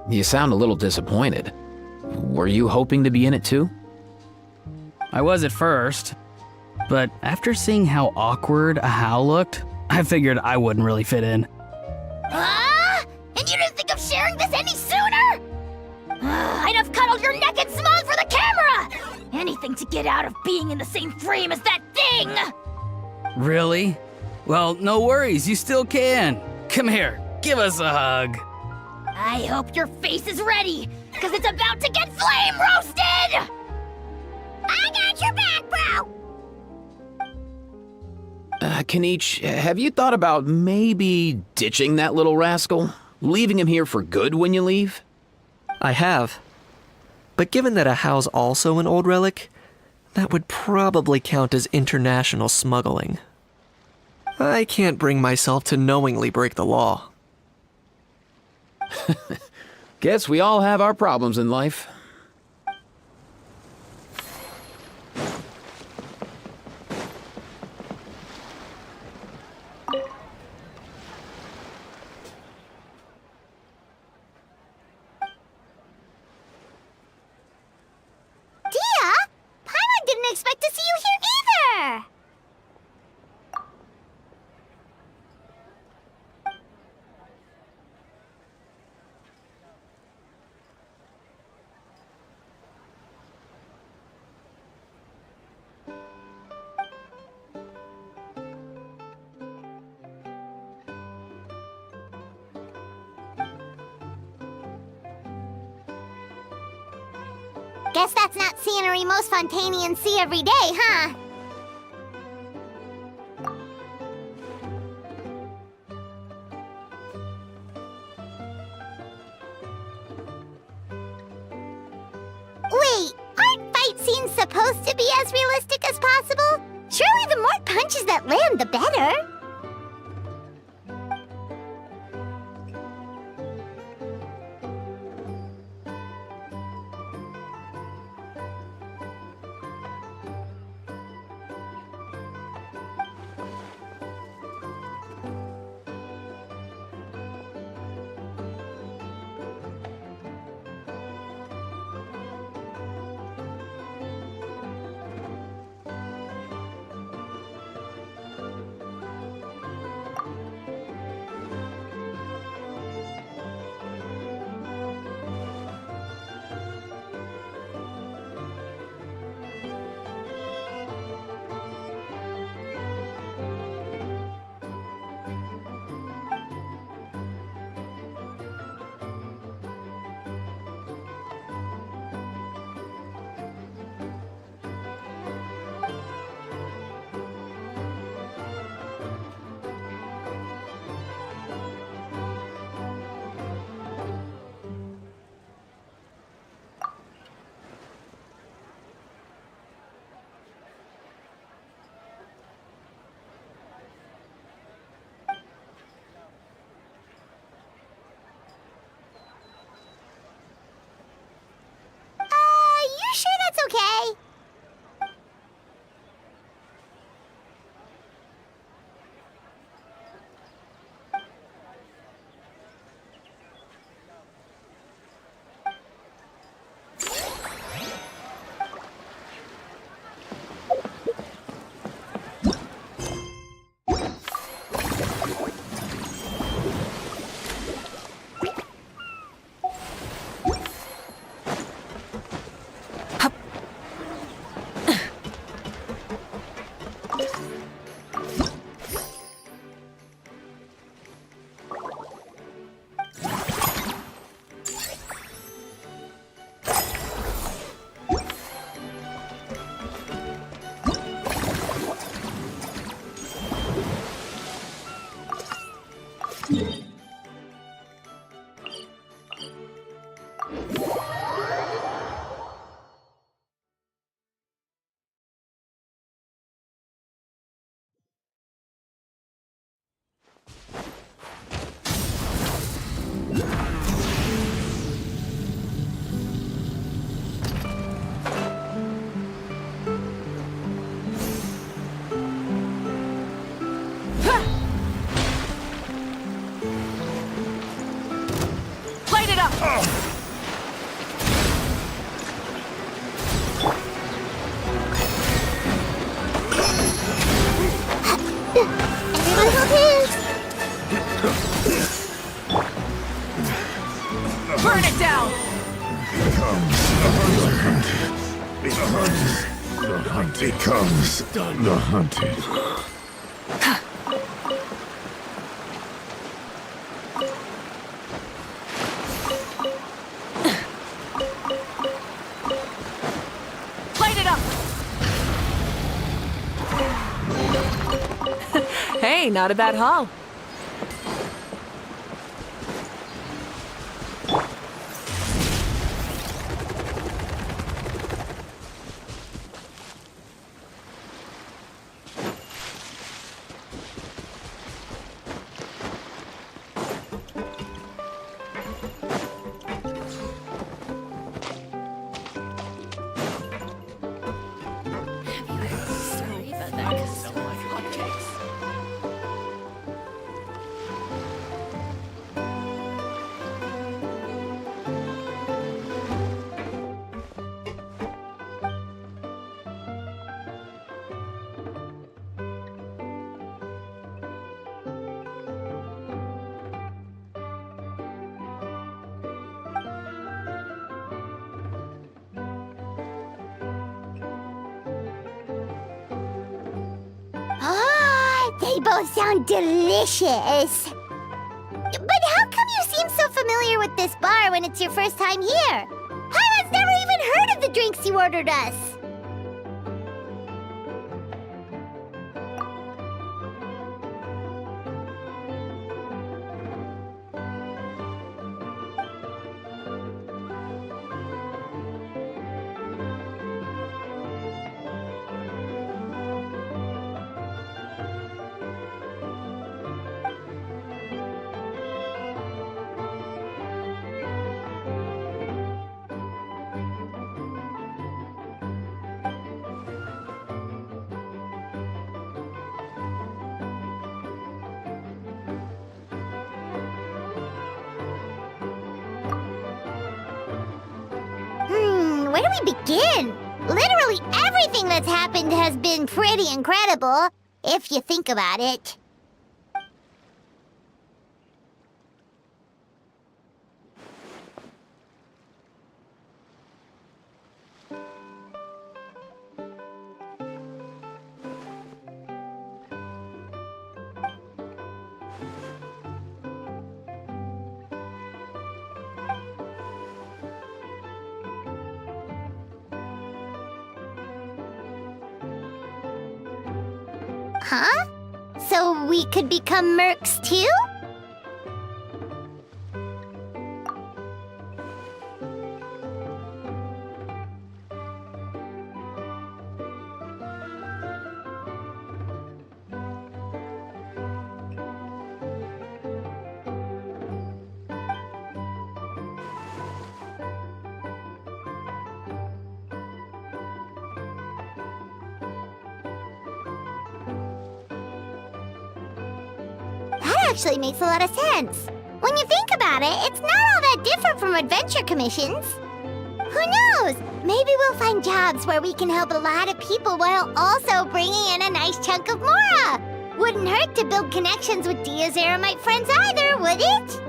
You sound a little disappointed. Were you hoping to be in it too? I was at first, but after seeing how awkward a Hao looked, I figured I wouldn't really fit in. And you didn't think of sharing this any sooner? I'd have cuddled your neck and smiled for the camera! Anything to get out of being in the same frame as that thing! Really? Well, no worries, you still can. Come here, give us a hug. I hope your face is ready, because it's about to get flame roasted! I got your back, bro! Kenichi, have you thought about maybe ditching that little rascal? Leaving him here for good when you leave? I have. But given that a Hao's also an old relic, that would probably count as international smuggling. I can't bring myself to knowingly break the law. Guess we all have our problems in life. Paimon didn't expect to see you here either! Guess that's not scenery most Fontanians see every day, huh? Wait, aren't fight scenes supposed to be as realistic as possible? Surely the more punches that land, the better. You sure that's okay? Light it up! Everyone hold hands! Burn it down! The hunt becomes the hunted. Light it up! Hey, not a bad haul. Sorry about that. They both sound delicious. But how come you seem so familiar with this bar when it's your first time here? I've never even heard of the drinks you ordered us. Where do we begin? Literally everything that's happened has been pretty incredible, if you think about it. Huh? So we could become mercs too? Actually makes a lot of sense. When you think about it, it's not all that different from adventure commissions. Who knows? Maybe we'll find jobs where we can help a lot of people while also bringing in a nice chunk of Mora. Wouldn't hurt to build connections with Dia's Eremite friends either, would it?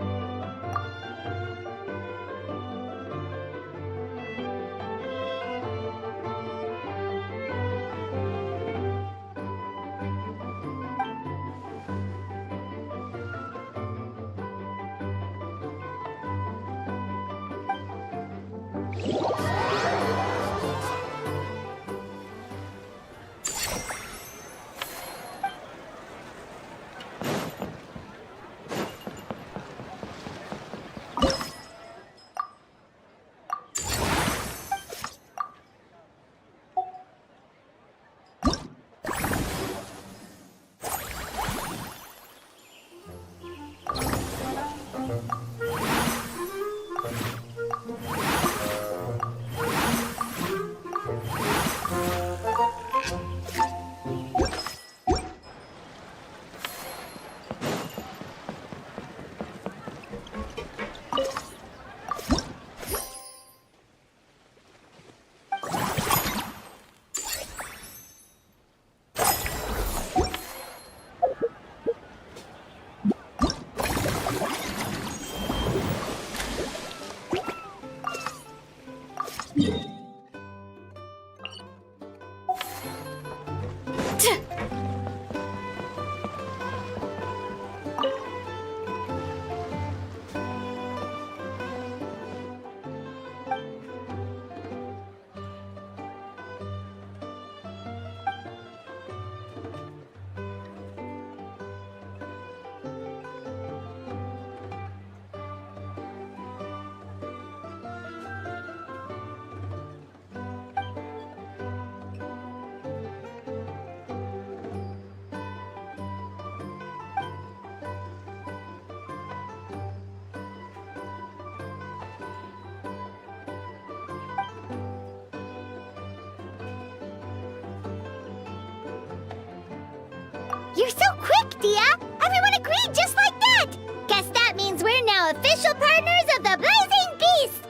You're so quick, Dia! Everyone agreed just like that! Guess that means we're now official partners of the Blazing Beast!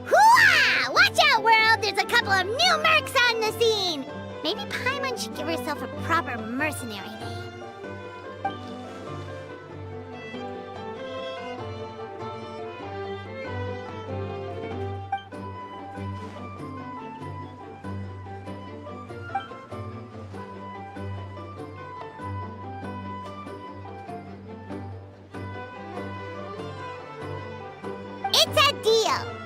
Hooah! Watch out, world! There's a couple of new mercs on the scene! Maybe Paimon should give herself a proper mercenary name. It's a deal!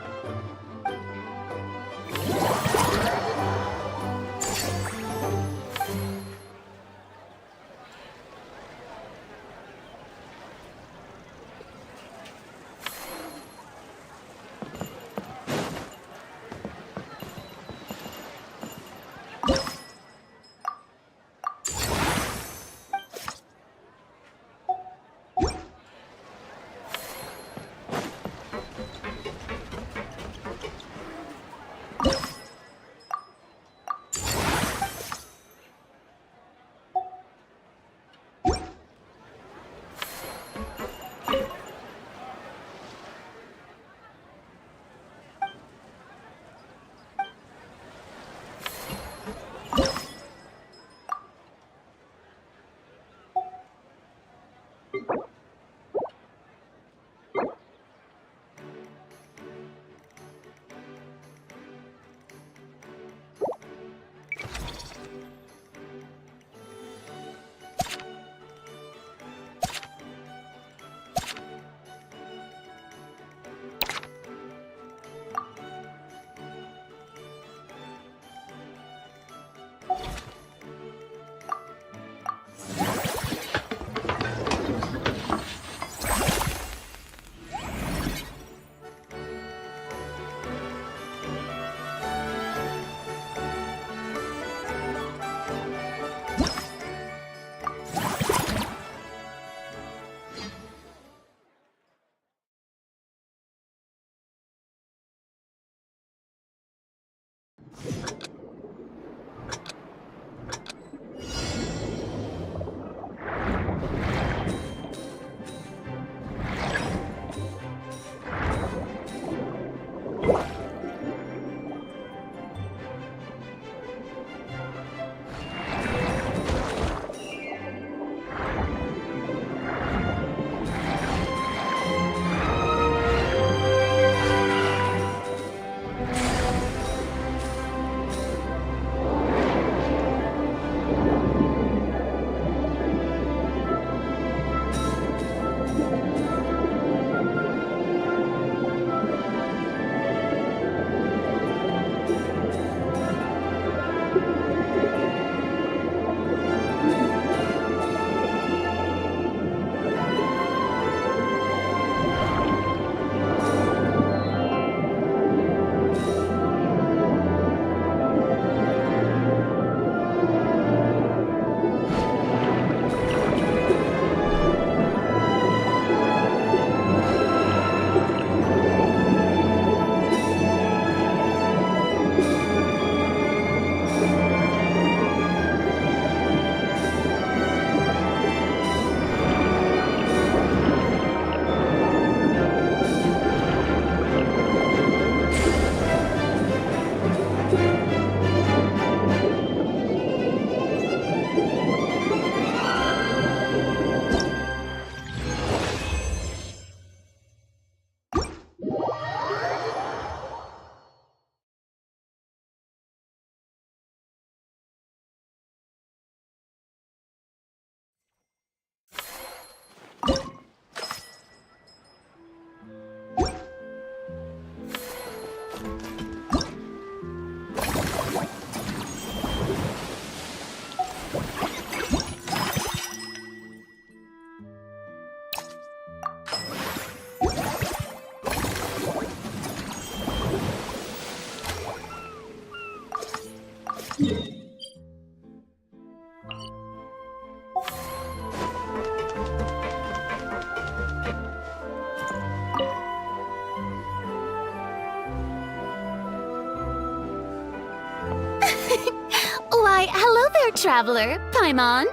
Why, hello there, traveler. Paimon.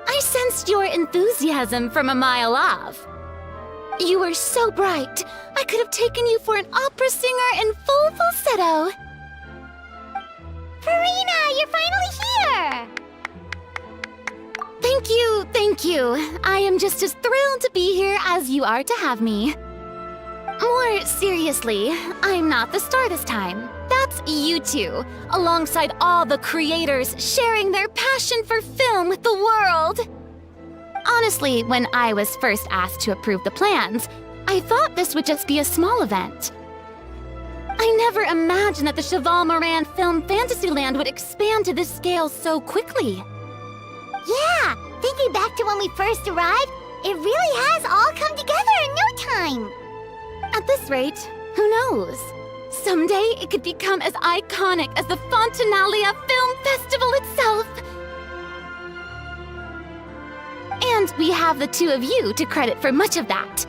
I I sensed your enthusiasm from a mile off. You were so bright, I could have taken you for an opera singer in full falsetto. Farina, you're finally here! Thank you. I am just as thrilled to be here as you are to have me. More seriously, I'm not the star this time. That's you two, alongside all the creators sharing their passion for film with the world. Honestly, when I was first asked to approve the plans, I thought this would just be a small event. I never imagined that the Cheval Moran Film Fantasyland would expand to this scale so quickly. Yeah, thinking back to when we first arrived, it really has all come together in no time. At this rate, who knows? Someday it could become as iconic as the Fontanalia Film Festival itself. And we have the two of you to credit for much of that.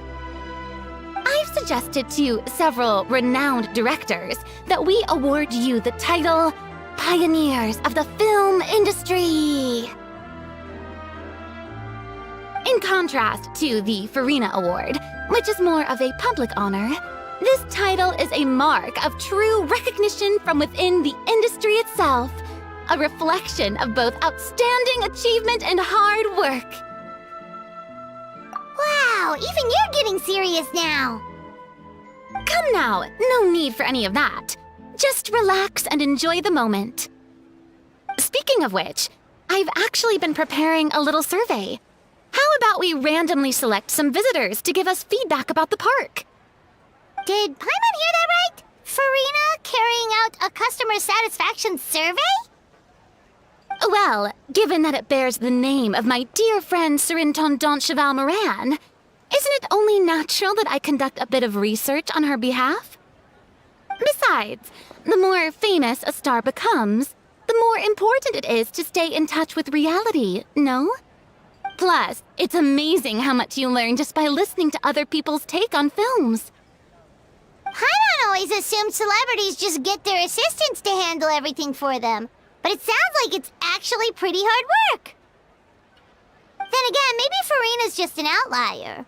I've suggested to several renowned directors that we award you the title Pioneers of the Film Industry. In contrast to the Farina Award, which is more of a public honor, this title is a mark of true recognition from within the industry itself, a reflection of both outstanding achievement and hard work. Wow, even you're getting serious now. Come now, no need for any of that. Just relax and enjoy the moment. Speaking of which, I've actually been preparing a little survey. How about we randomly select some visitors to give us feedback about the park? Did Paimon hear that right? Farina carrying out a customer satisfaction survey? Well, given that it bears the name of my dear friend Surintendant Cheval Moran, isn't it only natural that I conduct a bit of research on her behalf? Besides, the more famous a star becomes, the more important it is to stay in touch with reality, no? Plus, it's amazing how much you learn just by listening to other people's take on films. Paimon always assumed celebrities just get their assistants to handle everything for them. But it sounds like it's actually pretty hard work. Then again, maybe Farina's just an outlier.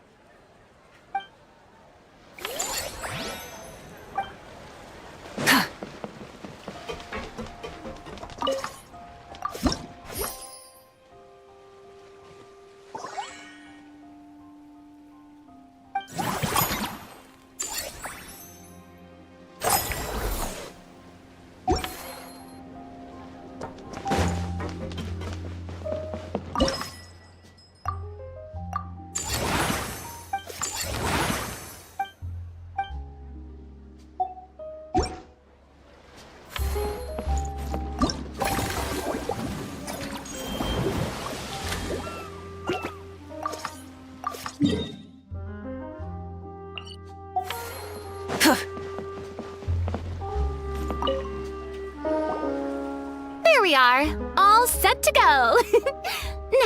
There we are, all set to go.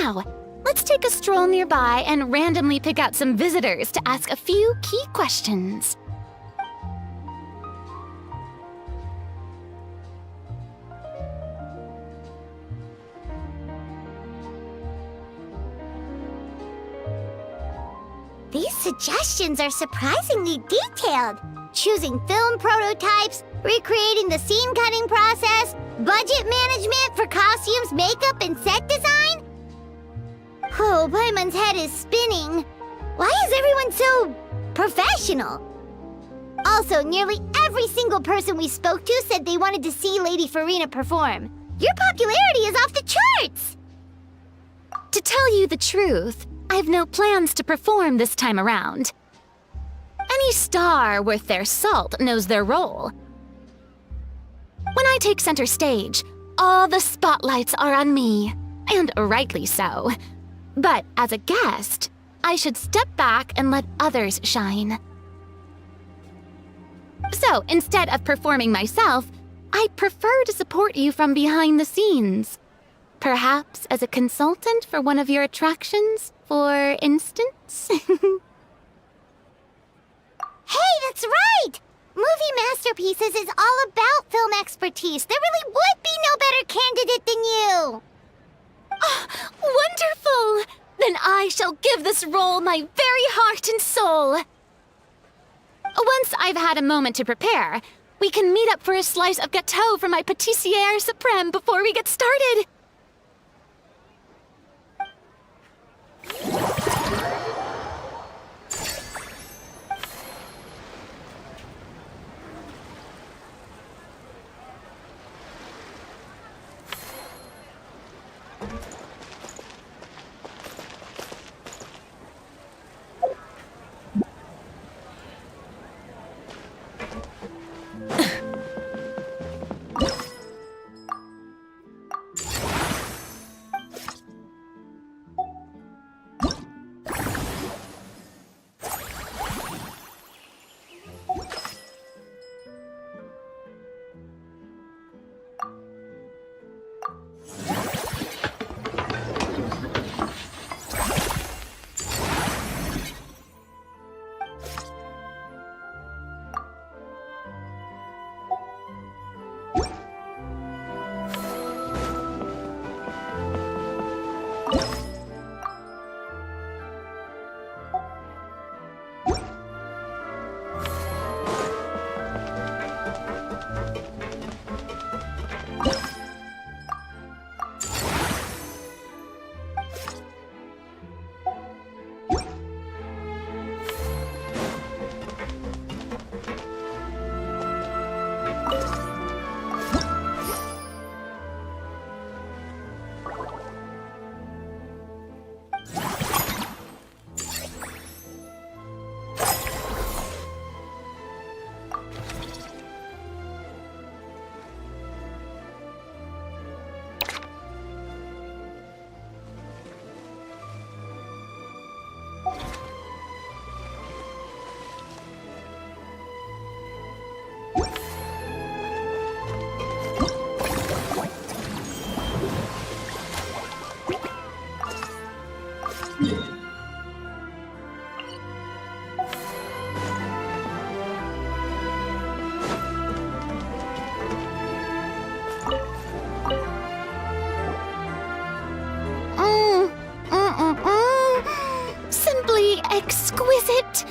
Now, let's take a stroll nearby and randomly pick out some visitors to ask a few key questions. These suggestions are surprisingly detailed. Choosing film prototypes, recreating the scene cutting process, budget management for costumes, makeup, and set design? Oh, Paimon's head is spinning. Why is everyone so professional? Also, nearly every single person we spoke to said they wanted to see Lady Farina perform. Your popularity is off the charts! To tell you the truth, I've no plans to perform this time around. Any star worth their salt knows their role. When I take center stage, all the spotlights are on me, and rightly so. But as a guest, I should step back and let others shine. So instead of performing myself, I prefer to support you from behind the scenes. Perhaps as a consultant for one of your attractions, for instance? Hey, that's right! Movie Masterpieces is all about film expertise. There really would be no better candidate than you! Wonderful! Then I shall give this role my very heart and soul. Once I've had a moment to prepare, we can meet up for a slice of gâteau from my pâtissière suprême before we get started. Simply exquisite.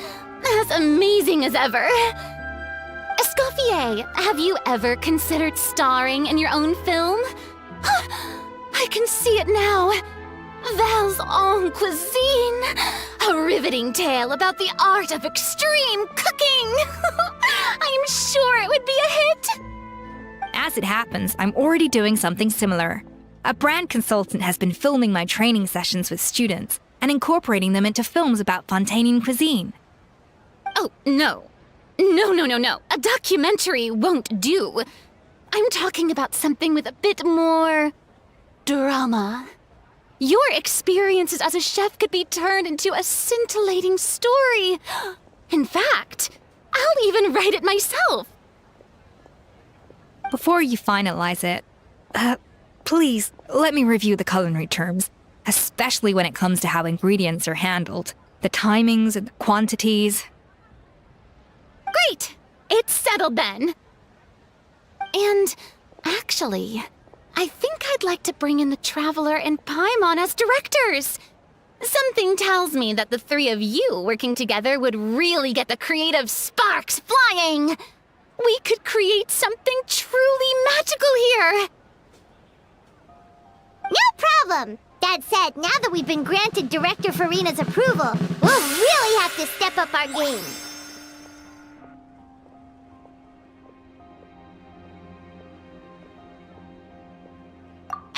As amazing as ever. Escoffier, have you ever considered starring in your own film? I can see it now. Val's en cuisine. A riveting tale about the art of extreme cooking. I'm sure it would be a hit. As it happens, I'm already doing something similar. A brand consultant has been filming my training sessions with students and incorporating them into films about Fontainian cuisine. Oh, no. No. A documentary won't do. I'm talking about something with a bit more drama. Your experiences as a chef could be turned into a scintillating story. In fact, I'll even write it myself. Before you finalize it, please let me review the culinary terms, especially when it comes to how ingredients are handled, the timings and the quantities. Great! It's settled then. And actually, I think I'd like to bring in the Traveler and Paimon as directors. Something tells me that the three of you working together would really get the creative sparks flying. We could create something truly magical here. No problem. That said, now that we've been granted Director Farina's approval, we'll really have to step up our game.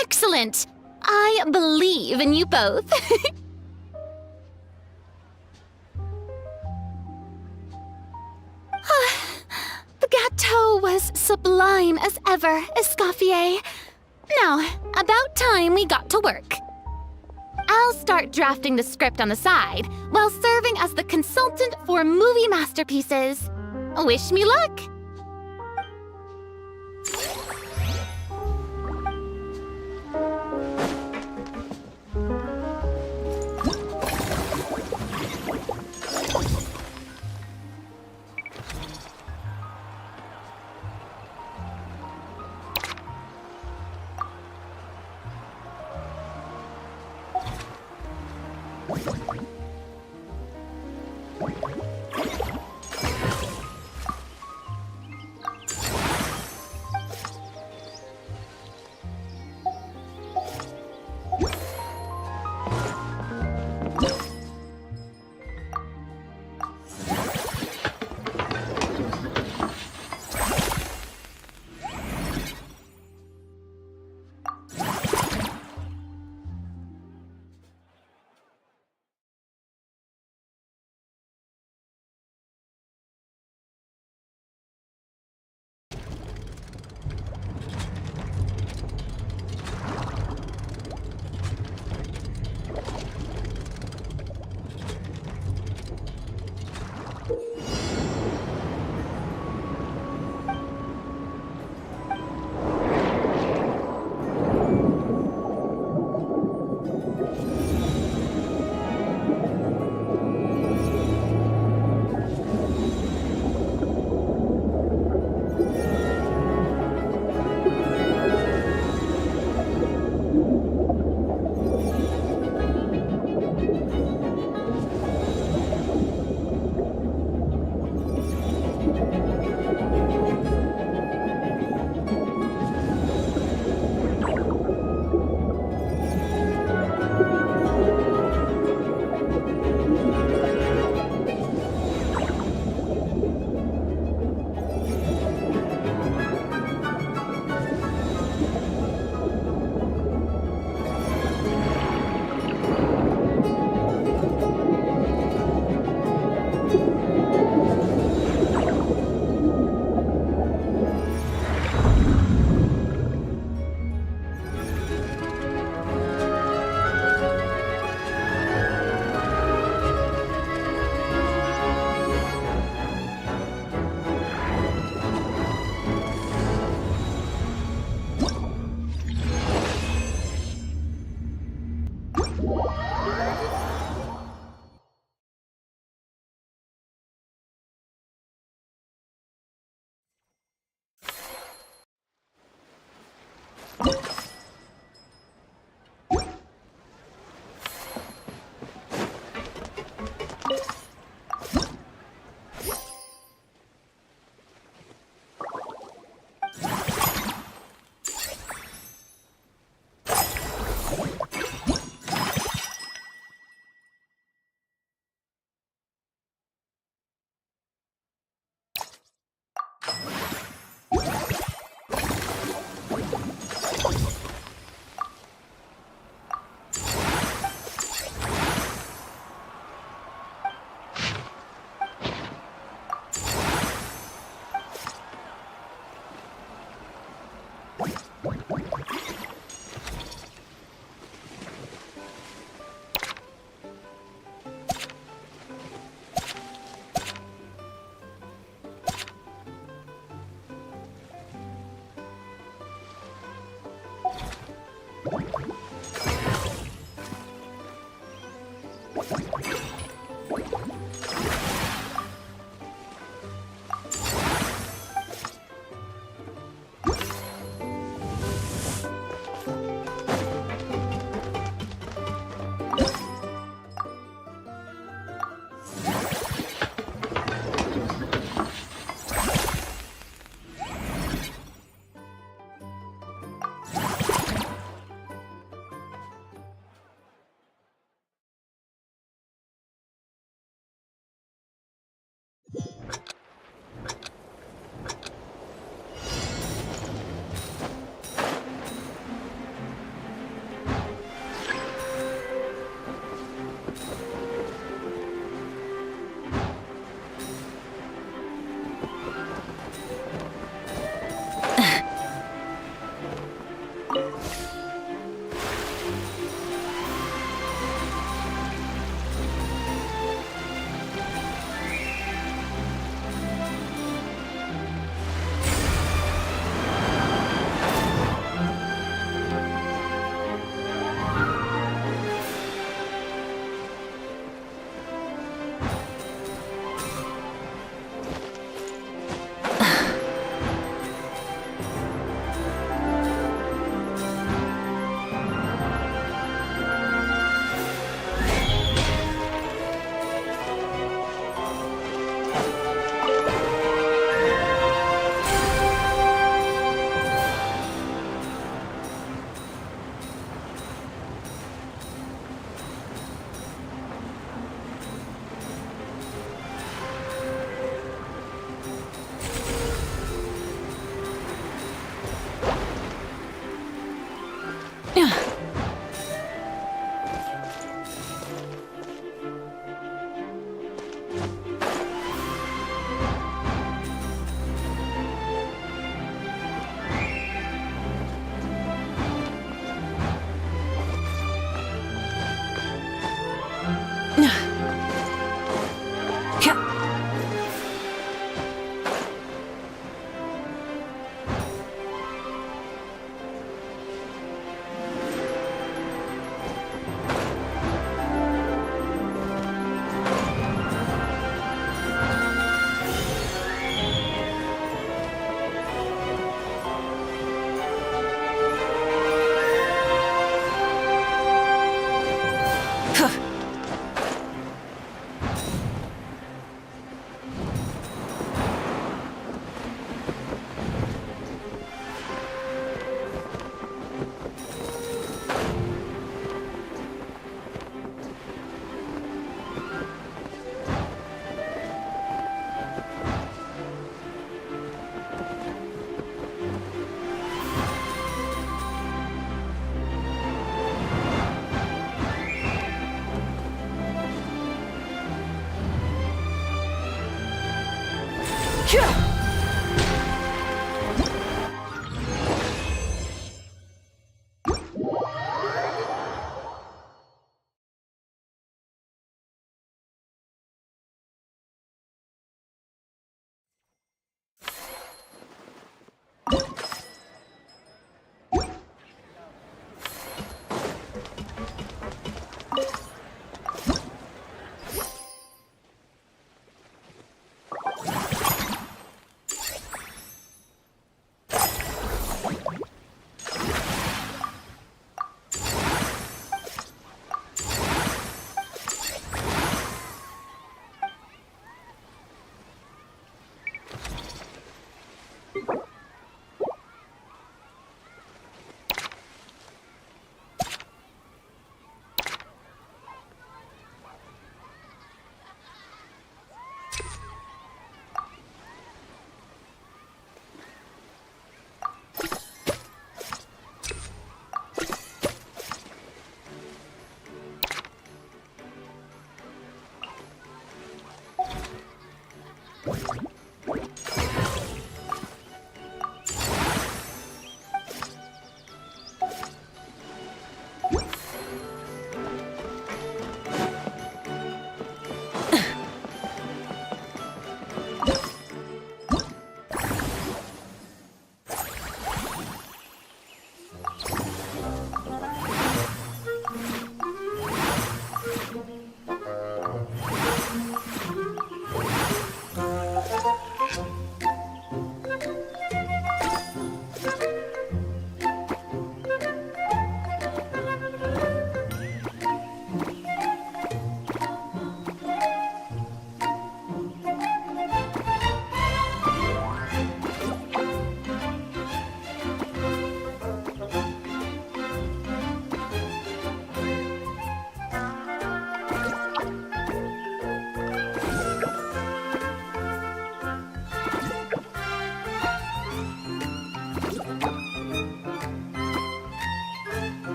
Excellent. I believe in you both. The gâteau was sublime as ever, Escoffier. Now, about time we got to work. I'll start drafting the script on the side, while serving as the consultant for movie masterpieces. Wish me luck!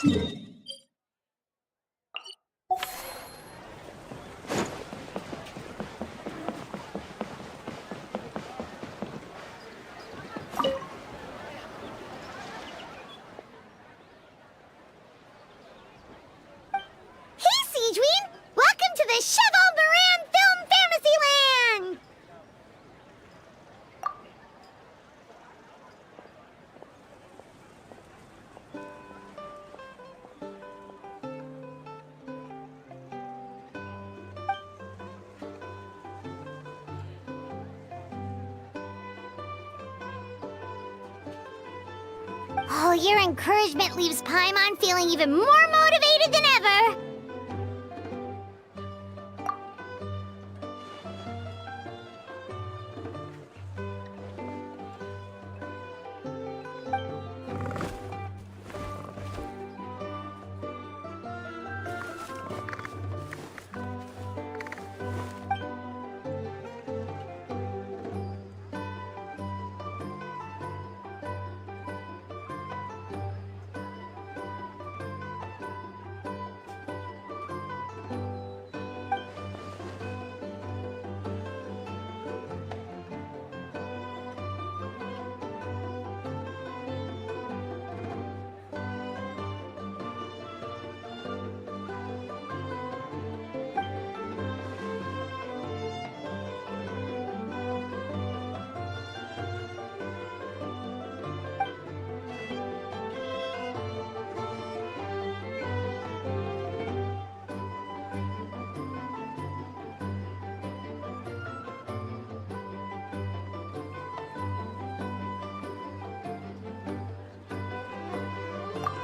Hey, Seedween! Welcome to the Cheval Moran Film Fantasyland! Oh, your encouragement leaves Paimon feeling even more motivated than ever!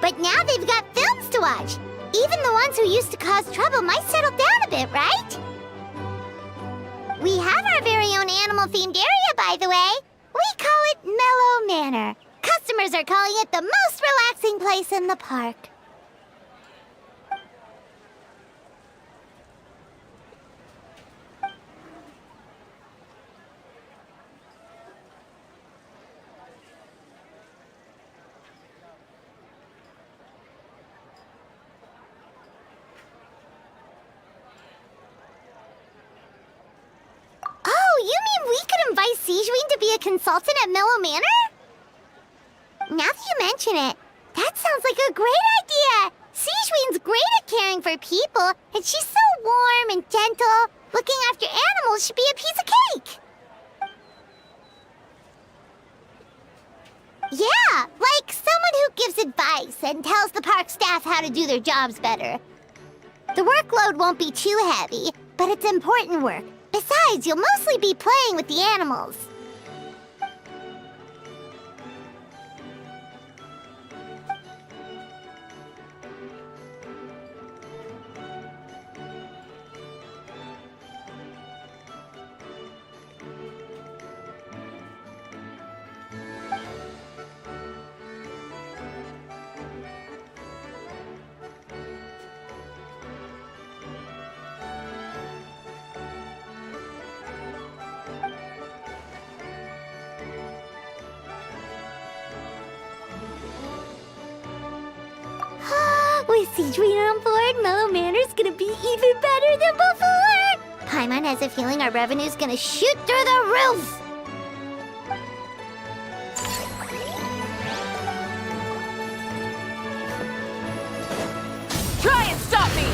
But now they've got films to watch. Even the ones who used to cause trouble might settle down a bit, right? We have our very own animal-themed area, by the way. We call it Mellow Manor. Customers are calling it the most relaxing place in the park. Oh, you mean we could invite Sejuin to be a consultant at Mellow Manor? Now that you mention it, that sounds like a great idea! Sejuin's great at caring for people, and she's so warm and gentle. Looking after animals should be a piece of cake! Yeah, like someone who gives advice and tells the park staff how to do their jobs better. The workload won't be too heavy, but it's important work. Besides, you'll mostly be playing with the animals. With Sejuin on board, Mellow Manor's gonna be even better than before! Paimon has a feeling our revenue's gonna shoot through the roof! Try and stop me!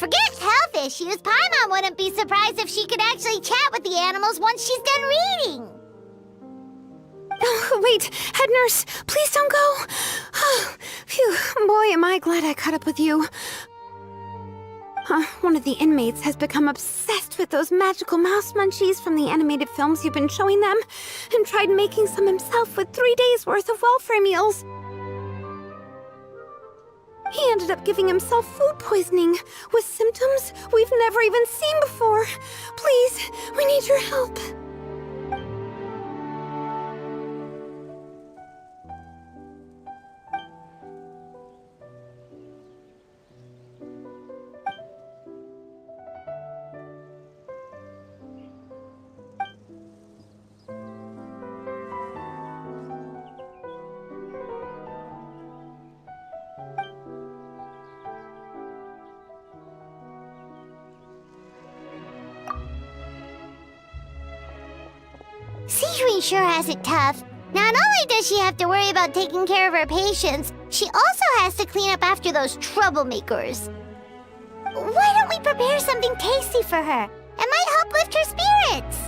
Forget health issues. Paimon wouldn't be surprised if she could actually chat with the animals once she's done reading. Oh, wait, head nurse, please don't go. Phew, boy, am I glad I caught up with you. One of the inmates has become obsessed with those magical mouse munchies from the animated films you've been showing them, and tried making some himself with 3 days' worth of welfare meals. He ended up giving himself food poisoning, with symptoms we've never even seen before. Please, we need your help. Sijui sure has it tough. Not only does she have to worry about taking care of her patients, she also has to clean up after those troublemakers. Why don't we prepare something tasty for her? It might help lift her spirits.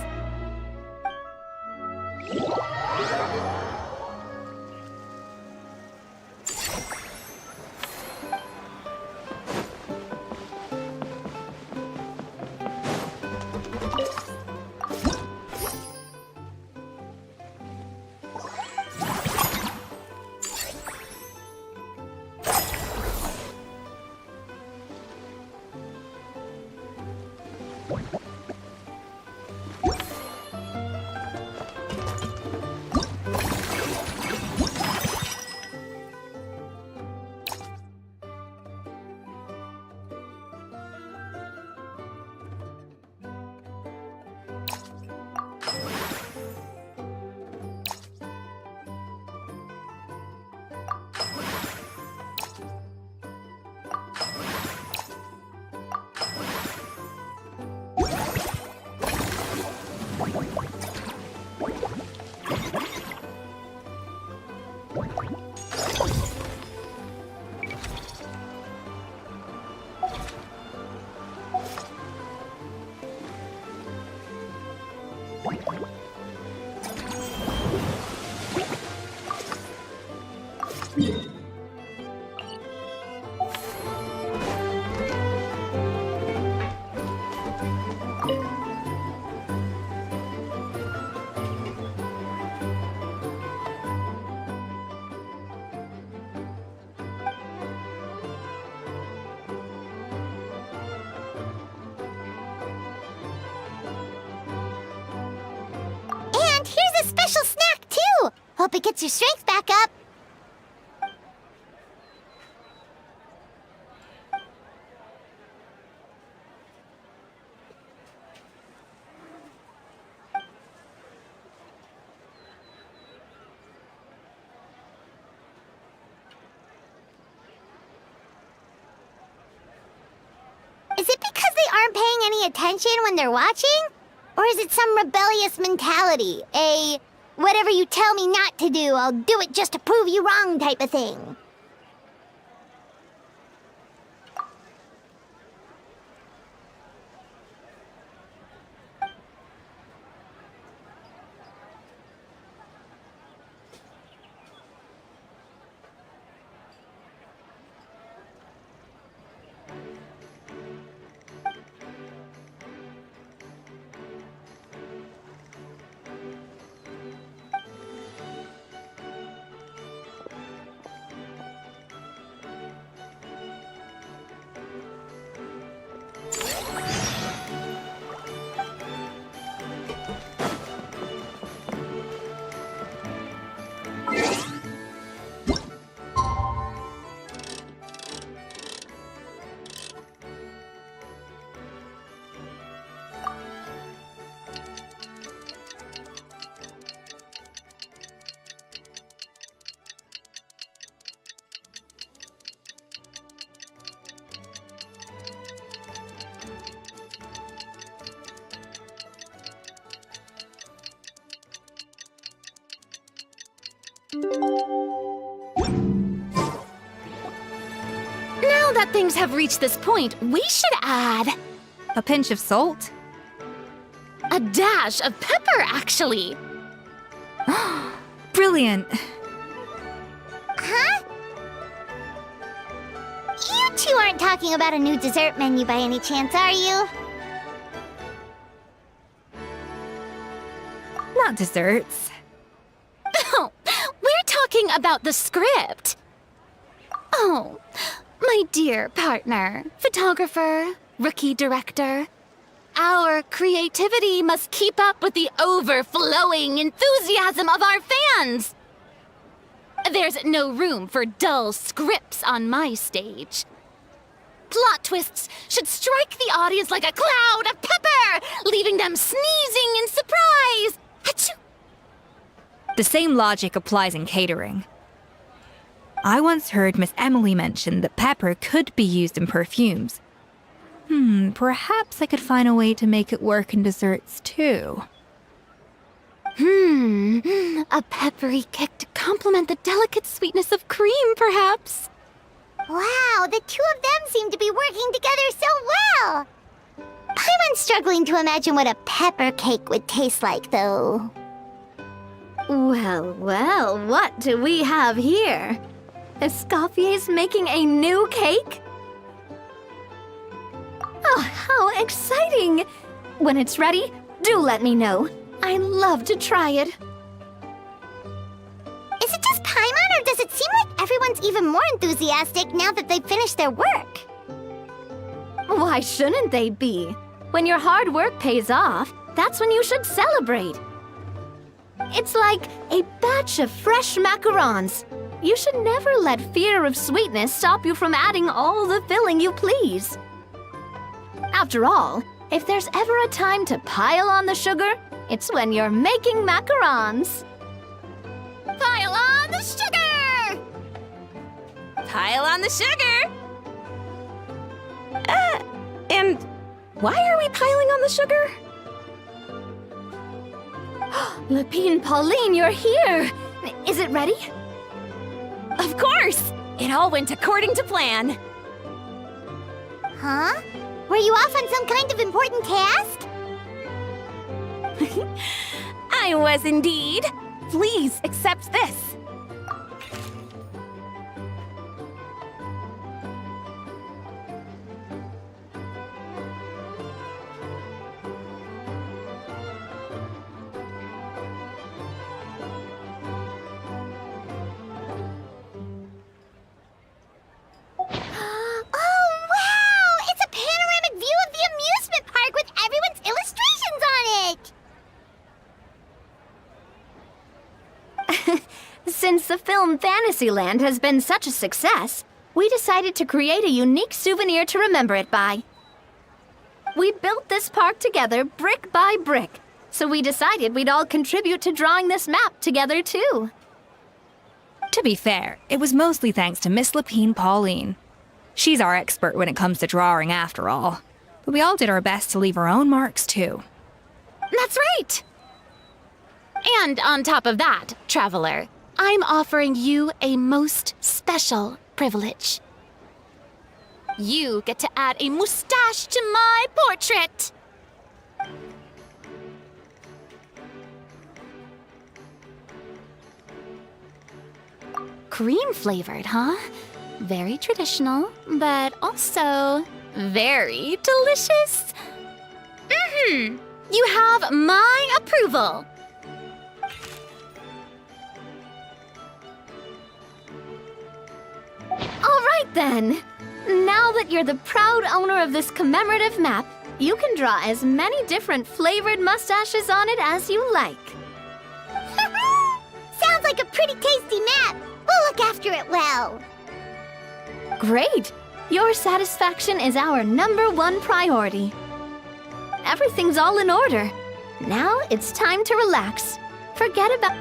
Here's a special snack, too! Hope it gets your strength back up. Is it because they aren't paying any attention when they're watching? Or is it some rebellious mentality? A whatever you tell me not to do, I'll do it just to prove you wrong type of thing? that things have reached this point, we should add A pinch of salt? a dash of pepper, actually. Brilliant. Huh? You two aren't talking about a new dessert menu by any chance, are you? Not desserts. Oh, we're talking about the script. Oh, my dear partner, photographer, rookie director. Our creativity must keep up with the overflowing enthusiasm of our fans. There's no room for dull scripts on my stage. Plot twists should strike the audience like a cloud of pepper, leaving them sneezing in surprise. Achoo! The same logic applies in catering. I once heard Miss Emily mention that pepper could be used in perfumes. Perhaps I could find a way to make it work in desserts too. A peppery kick to complement the delicate sweetness of cream, perhaps. Wow, the two of them seem to be working together so well. I'm struggling to imagine what a pepper cake would taste like, though. Well, well, what do we have here? Escoffier's making a new cake? Oh, how exciting! When it's ready, do let me know. I'd love to try it. Is it just Paimon, or does it seem like everyone's even more enthusiastic now that they've finished their work? Why shouldn't they be? When your hard work pays off, that's when you should celebrate. It's like a batch of fresh macarons. You should never let fear of sweetness stop you from adding all the filling you please. After all, if there's ever a time to pile on the sugar, it's when you're making macarons. Pile on the sugar! Pile on the sugar! And why are we piling on the sugar? Lapine Pauline, you're here! Is it ready? Of course! It all went according to plan. Huh? Were you off on some kind of important task? I was indeed. Please accept this. Since the film Fantasyland has been such a success, we decided to create a unique souvenir to remember it by. We built this park together brick by brick, so we decided we'd all contribute to drawing this map together too. To be fair, it was mostly thanks to Miss Lapine Pauline. She's our expert when it comes to drawing after all. But we all did our best to leave our own marks too. That's right! And on top of that, Traveler, I'm offering you a most special privilege. You get to add a mustache to my portrait! Cream-flavored, huh? Very traditional, but also very delicious. You have my approval. All right then. Now that you're the proud owner of this commemorative map, you can draw as many different flavored mustaches on it as you like. Sounds like a pretty tasty map. We'll look after it well. Great! Your satisfaction is our #1 priority. Everything's all in order. Now it's time to relax. Forget about...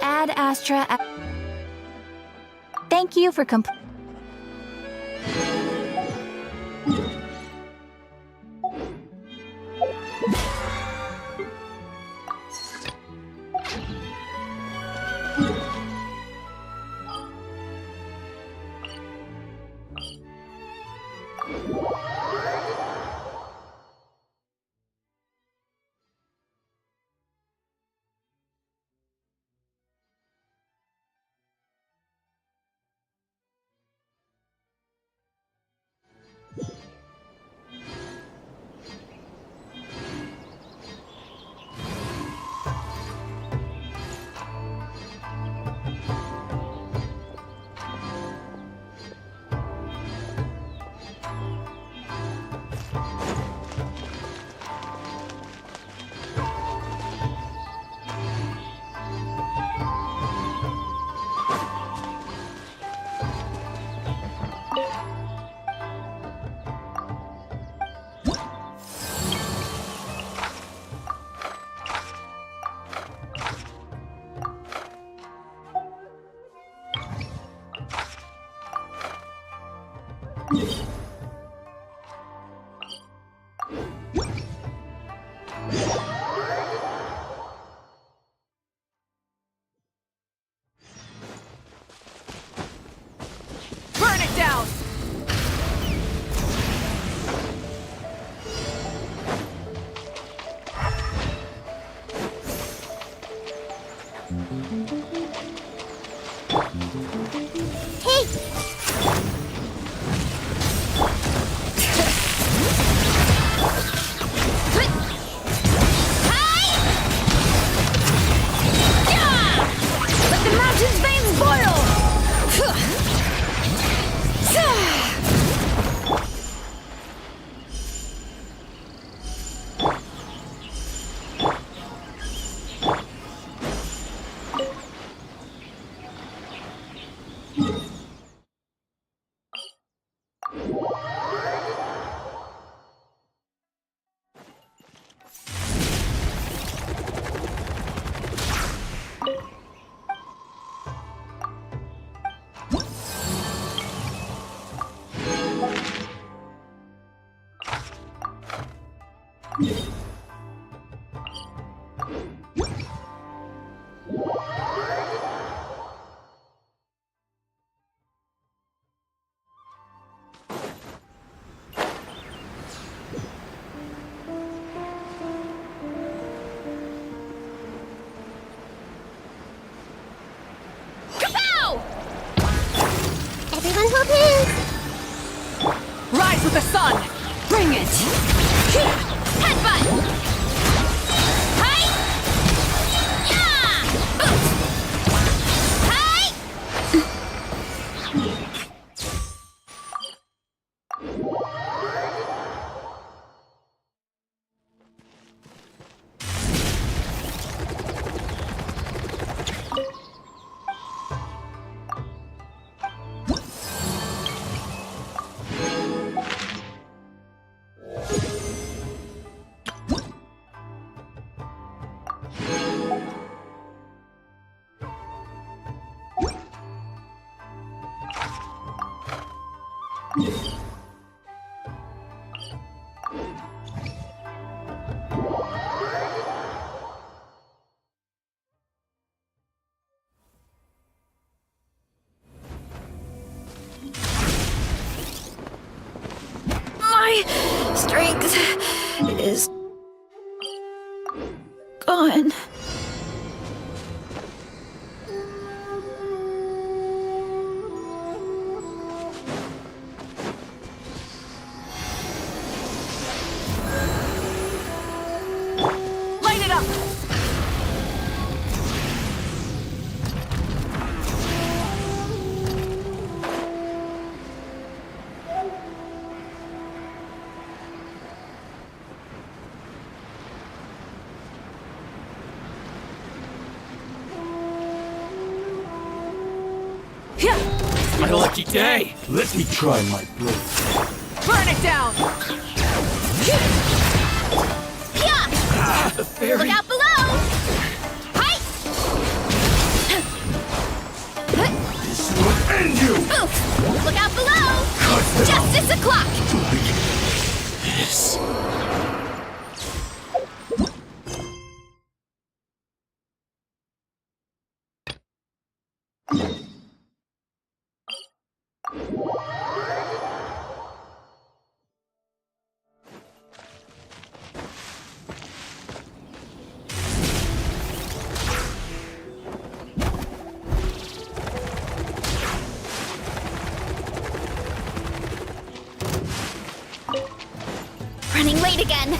Ad Astra. Thank you for Burn it down! Let the mountain's veins boil! Everyone hold hands! Rise with the sun! Bring it! Headbutt! Hi! Yeah! Hi! My strength is gone. Light it up! My lucky day! Let me try my blade. Burn it down! 6 o'clock! Yes. Running late again.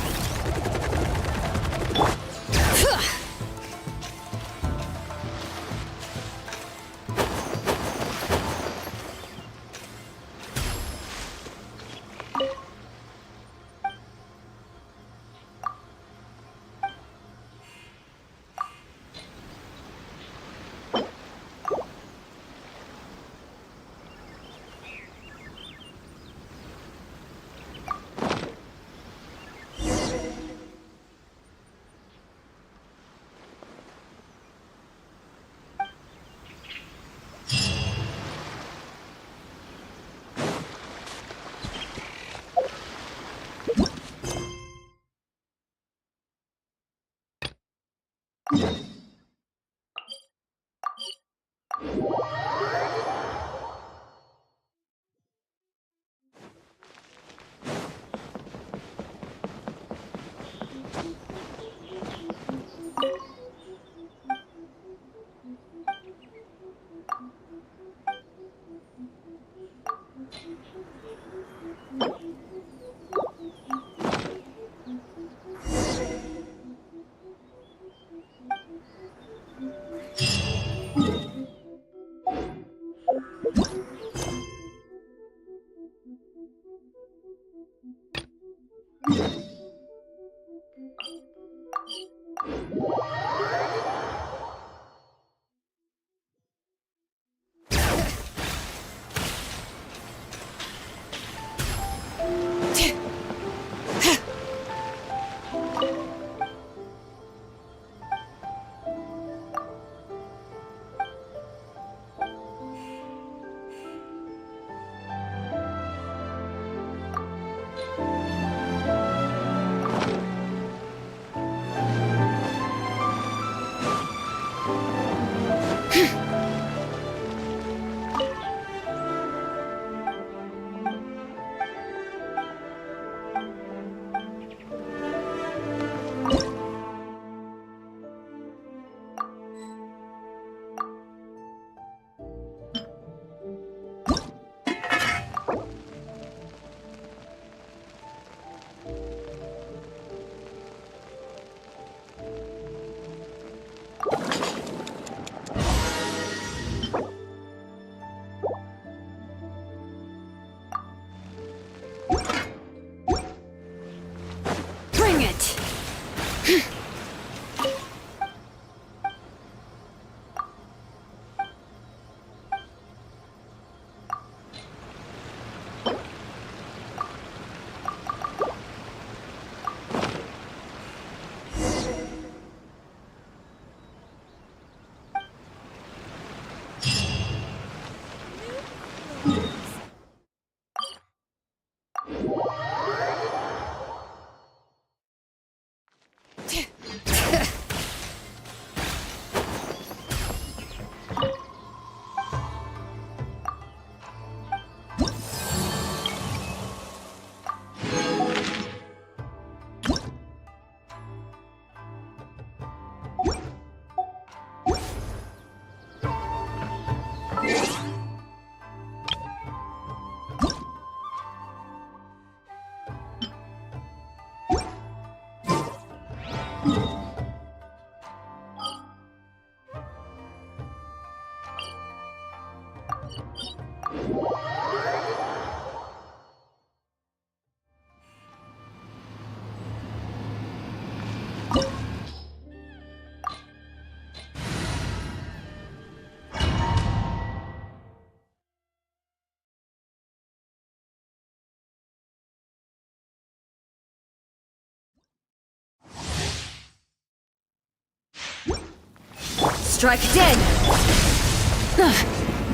Strike dead!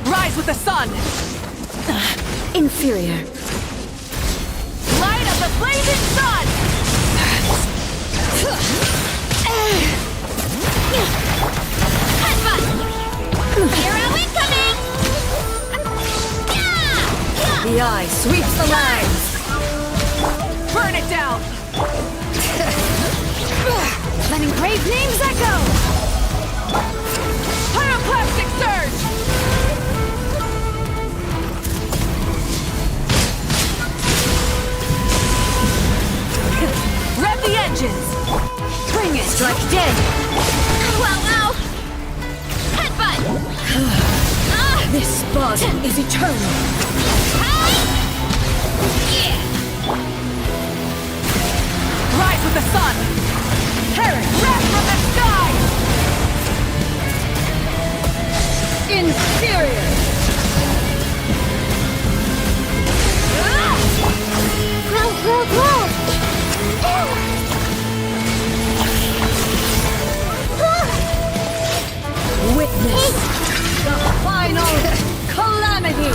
Rise with the sun! Inferior. eye sweeps the lands! Burn it down! Let engraved names echo! Pyroclastic surge! Rev the engines! Bring it! Strike dead! Ow! Headbutt! This body is eternal! Rise with the sun! Perish! Wrath from the sky! Inferior! Witness the final calamity!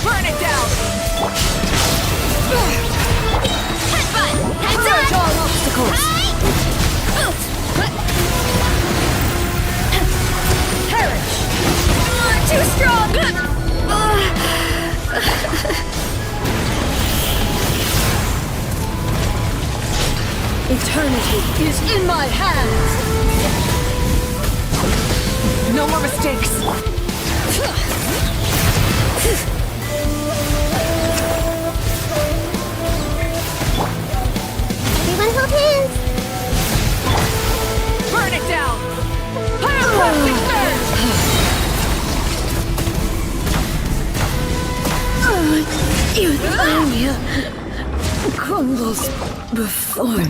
Burn it down! Headbutt! Purge all obstacles! Perish! Too strong! Eternity is in my hands! No more mistakes! Everyone hold hands. Burn it down! Pyroclastic surge! Euthymia crumbles before me.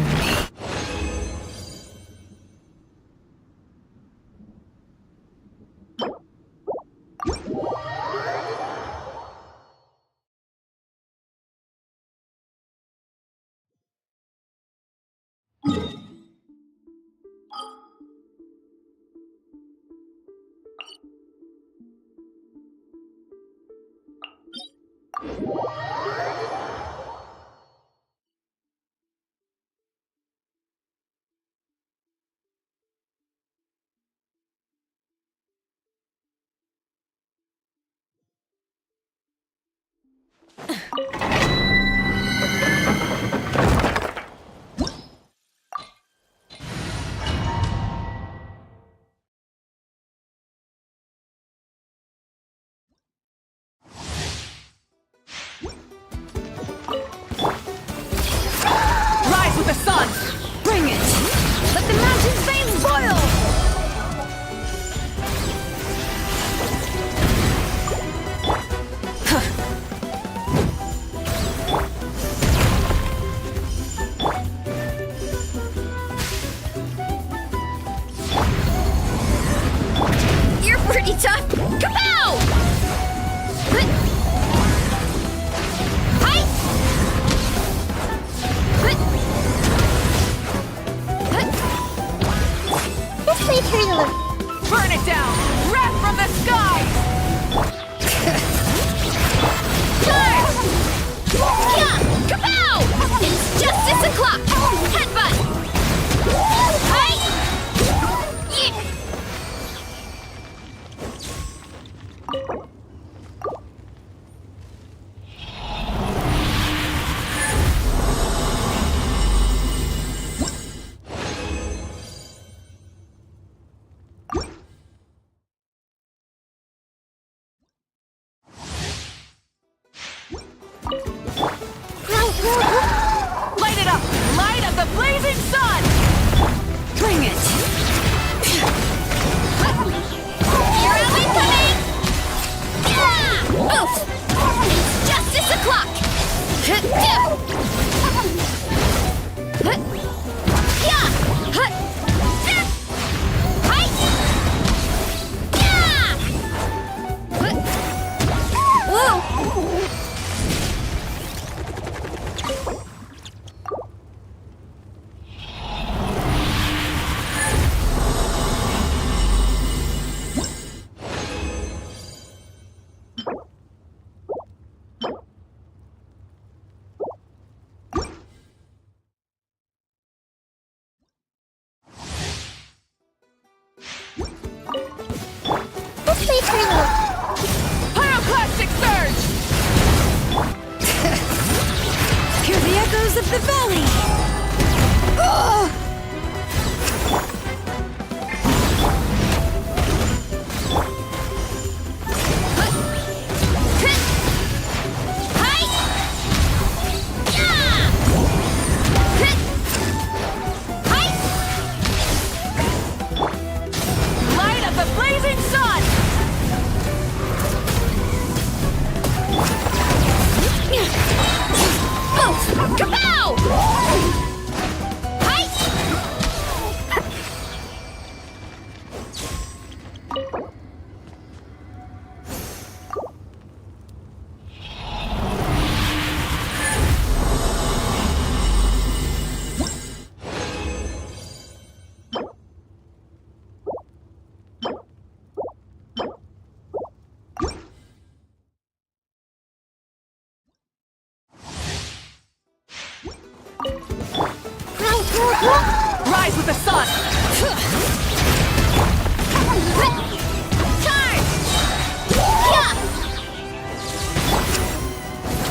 Rise with the sun! Bring it! Let the mountain's veins boil! You're pretty tough! Kapow! This way, turtle. Burn it down! Wrath from the skies! Kapow! It's justice o'clock! Headbutt! Light it up! Light of the blazing sun! Bring it! You're always coming! Oof! It's justice o'clock! Mostly true. Pyroclastic surge! Hear the echoes of the valley! Ugh! Light of the blazing sun! Kapow! Rise with the sun! Charge!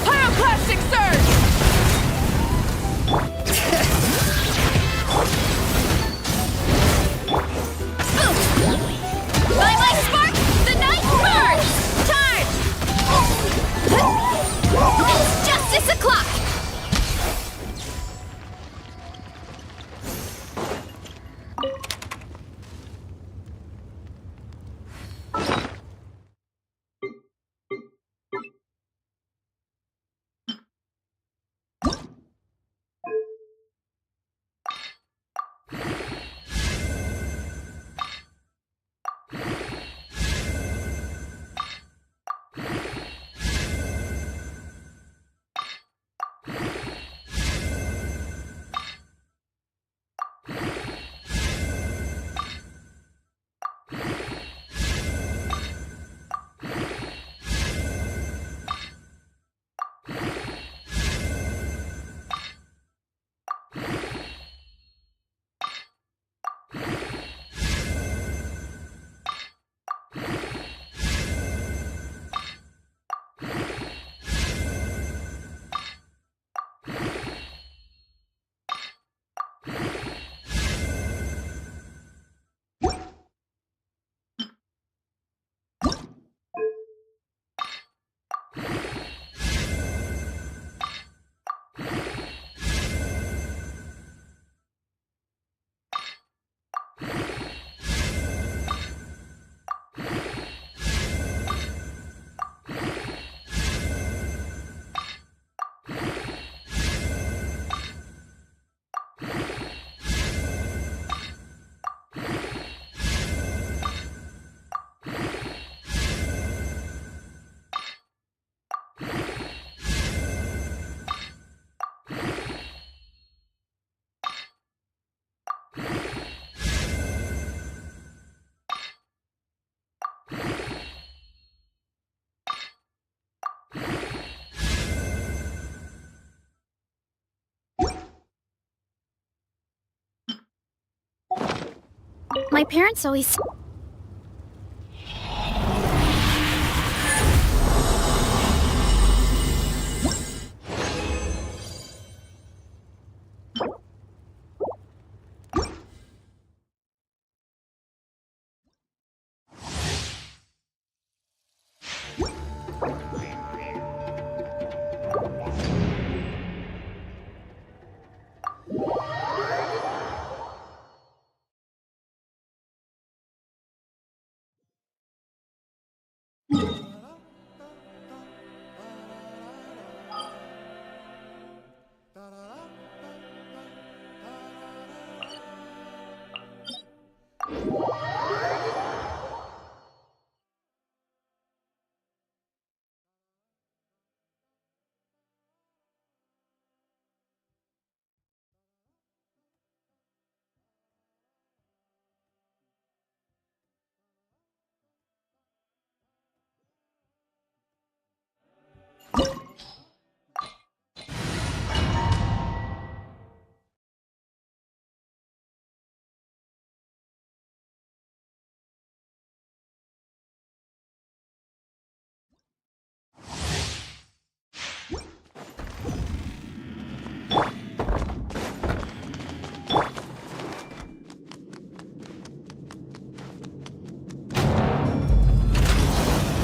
Pyroclastic surge! By my spark, the night burns! Charge! It's justice o'clock! My parents always...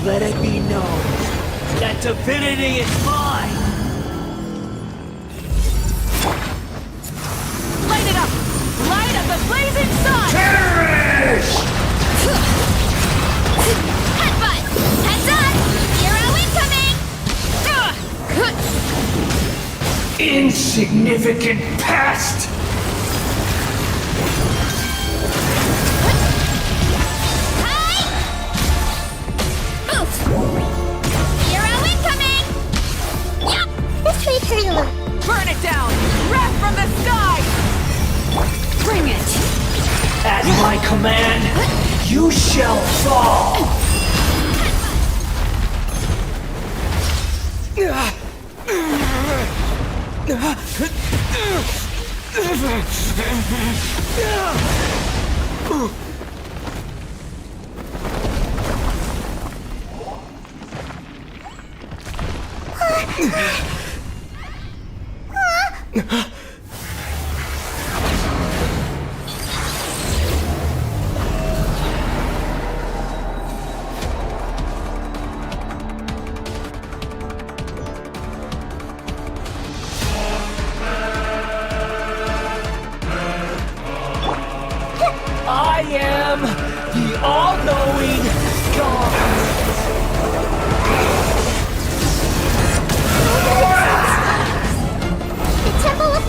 Let it be known that divinity is mine! Light it up! Light of the blazing sun! Perish! Headbutt! Heads up! Hero incoming! Insignificant pest! Hero incoming! Yup! This way, Curly. Burn it down! Wrath from the sky! Bring it! At my command, you shall fall! I am the all-knowing God. The Temple of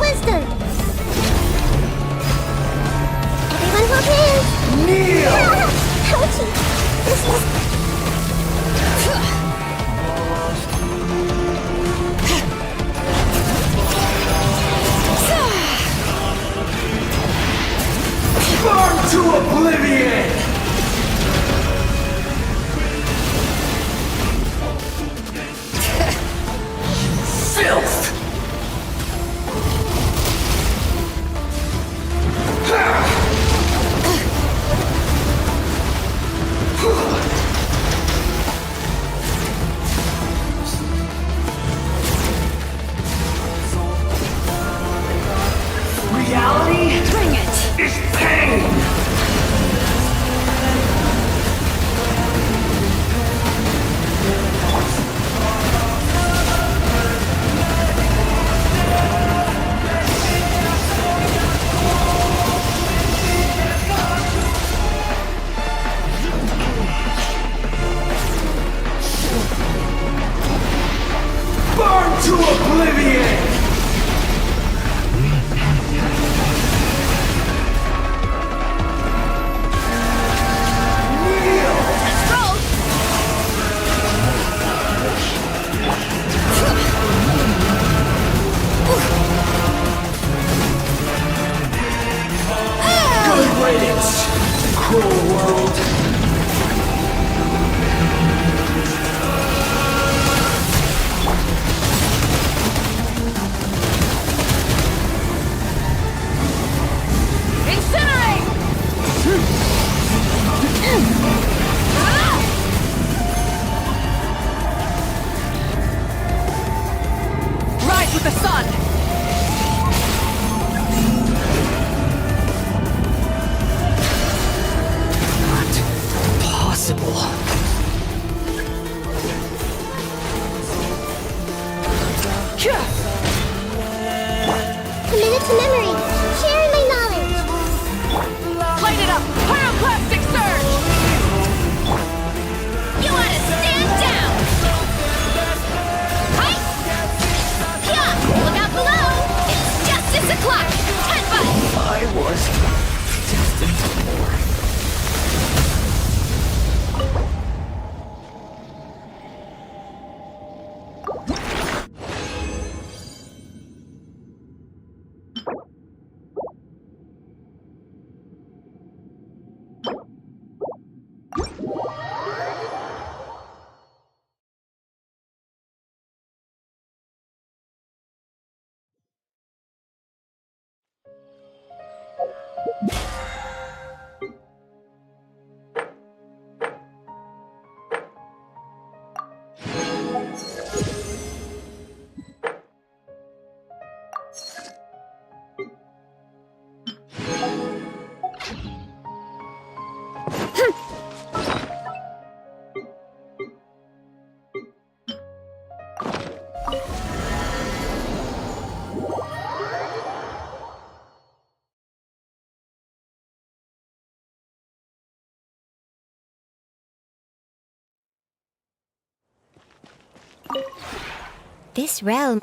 This realm...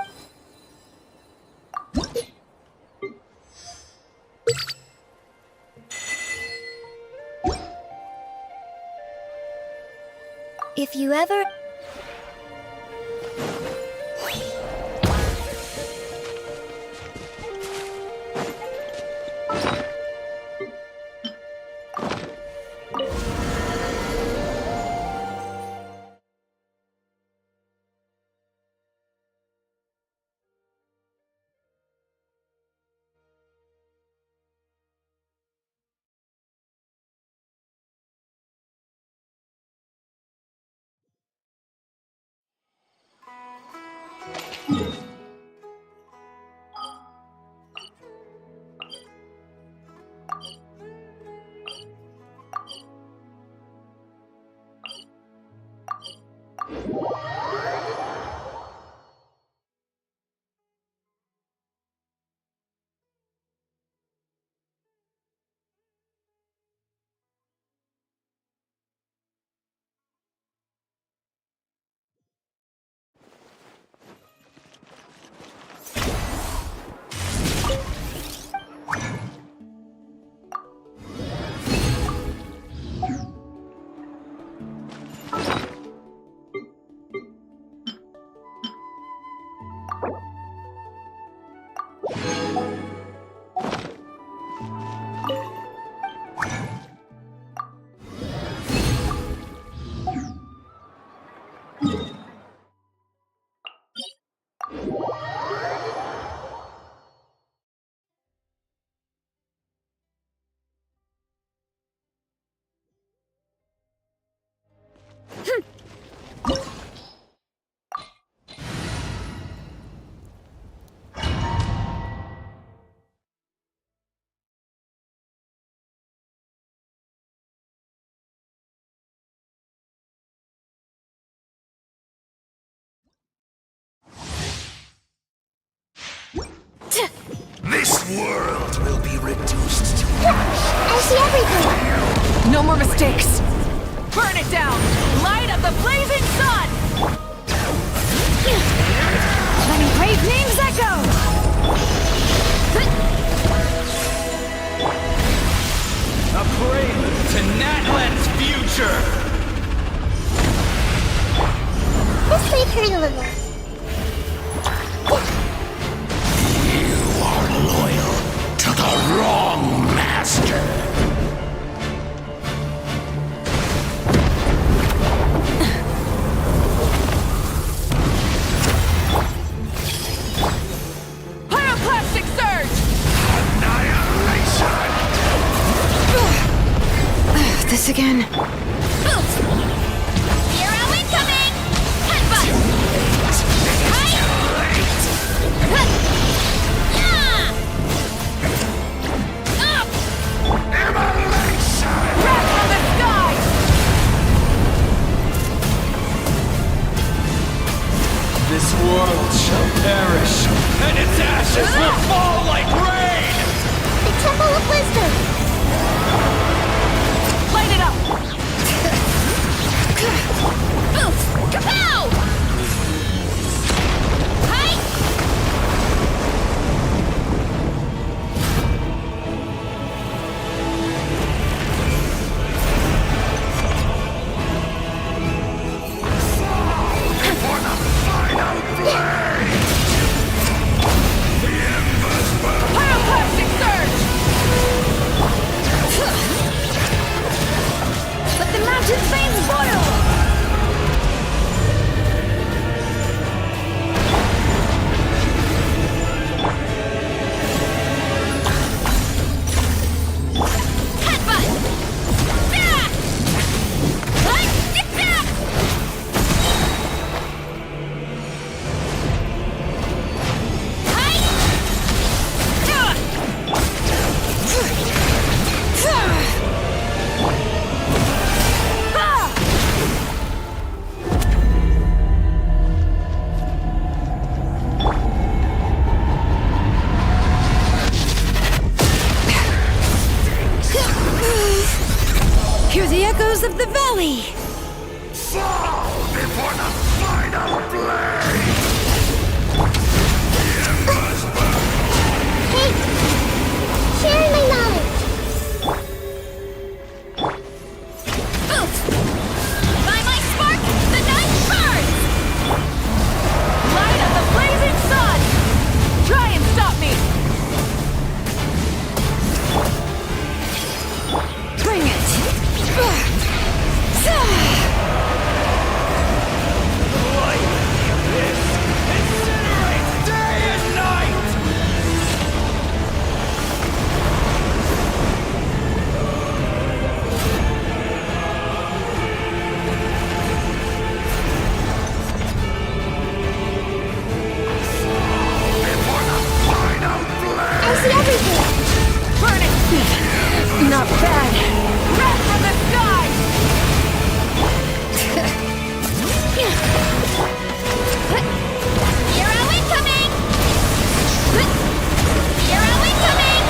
If you ever... This world will be reduced to I see everything! No more mistakes! Burn it down! Light of the blazing sun! Letting brave names echo! A prelude to Natlan's future! Let's leave her a little. You are loyal to the wrong master. Pyroclastic surge! Annihilation! This again. Hero incoming! Headbutt! This world shall perish, and its ashes will fall like rain! The Temple of Wisdom! Light it up! Kapow! Hi! Pyroclastic surge! Let the mountain flames boil! Hear the echoes of the valley! Fall before the final blade! sharing my knowledge. By my spark, the night burns! Light of the blazing sun! Try and stop me! Bring it! Incinerates day and night! I see everything. Burn it! Not bad. Wrath from the sky! Hero incoming! Hero incoming!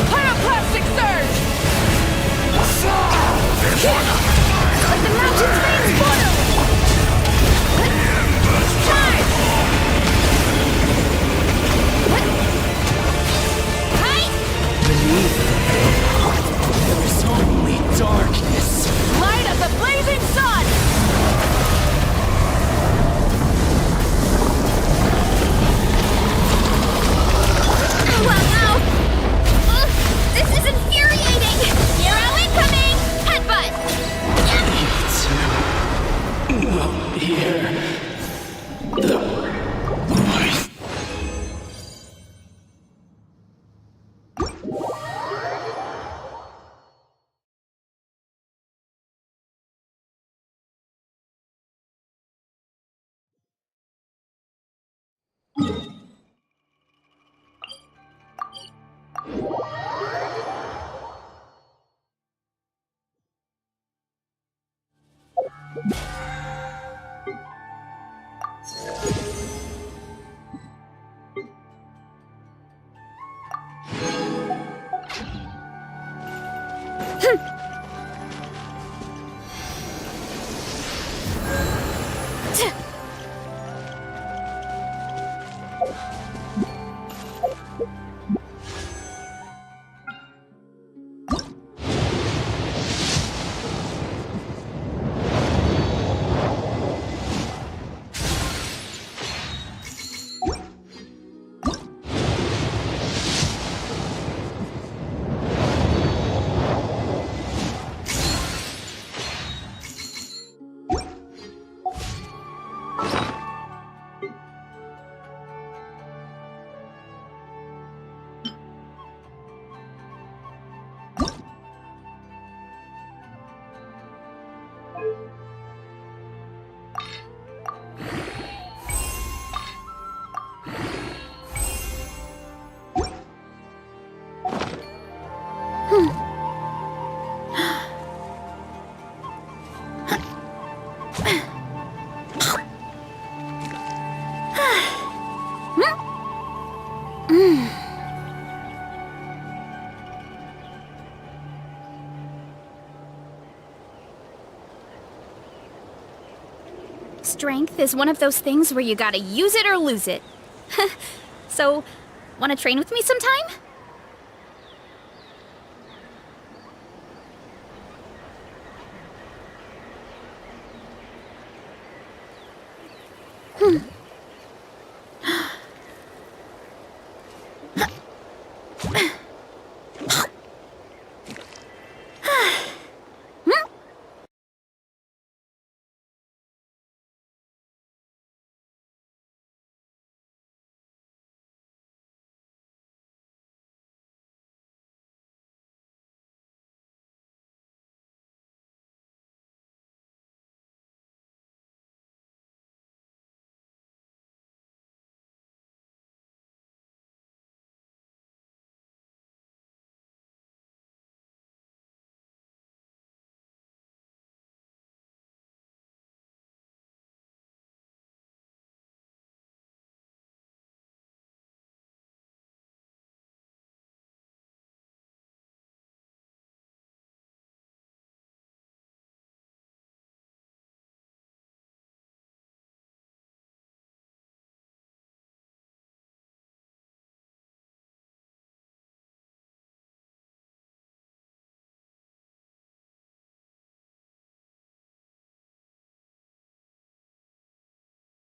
Pyroclastic surge! Like the mountain's veins boil! Charge! Height! There is only darkness. Light of the blazing sun! Ow! Ugh, this is infuriating! Hero incoming! Headbutt! Here. The voice. Strength is one of those things where you gotta use it or lose it. So, wanna train with me sometime?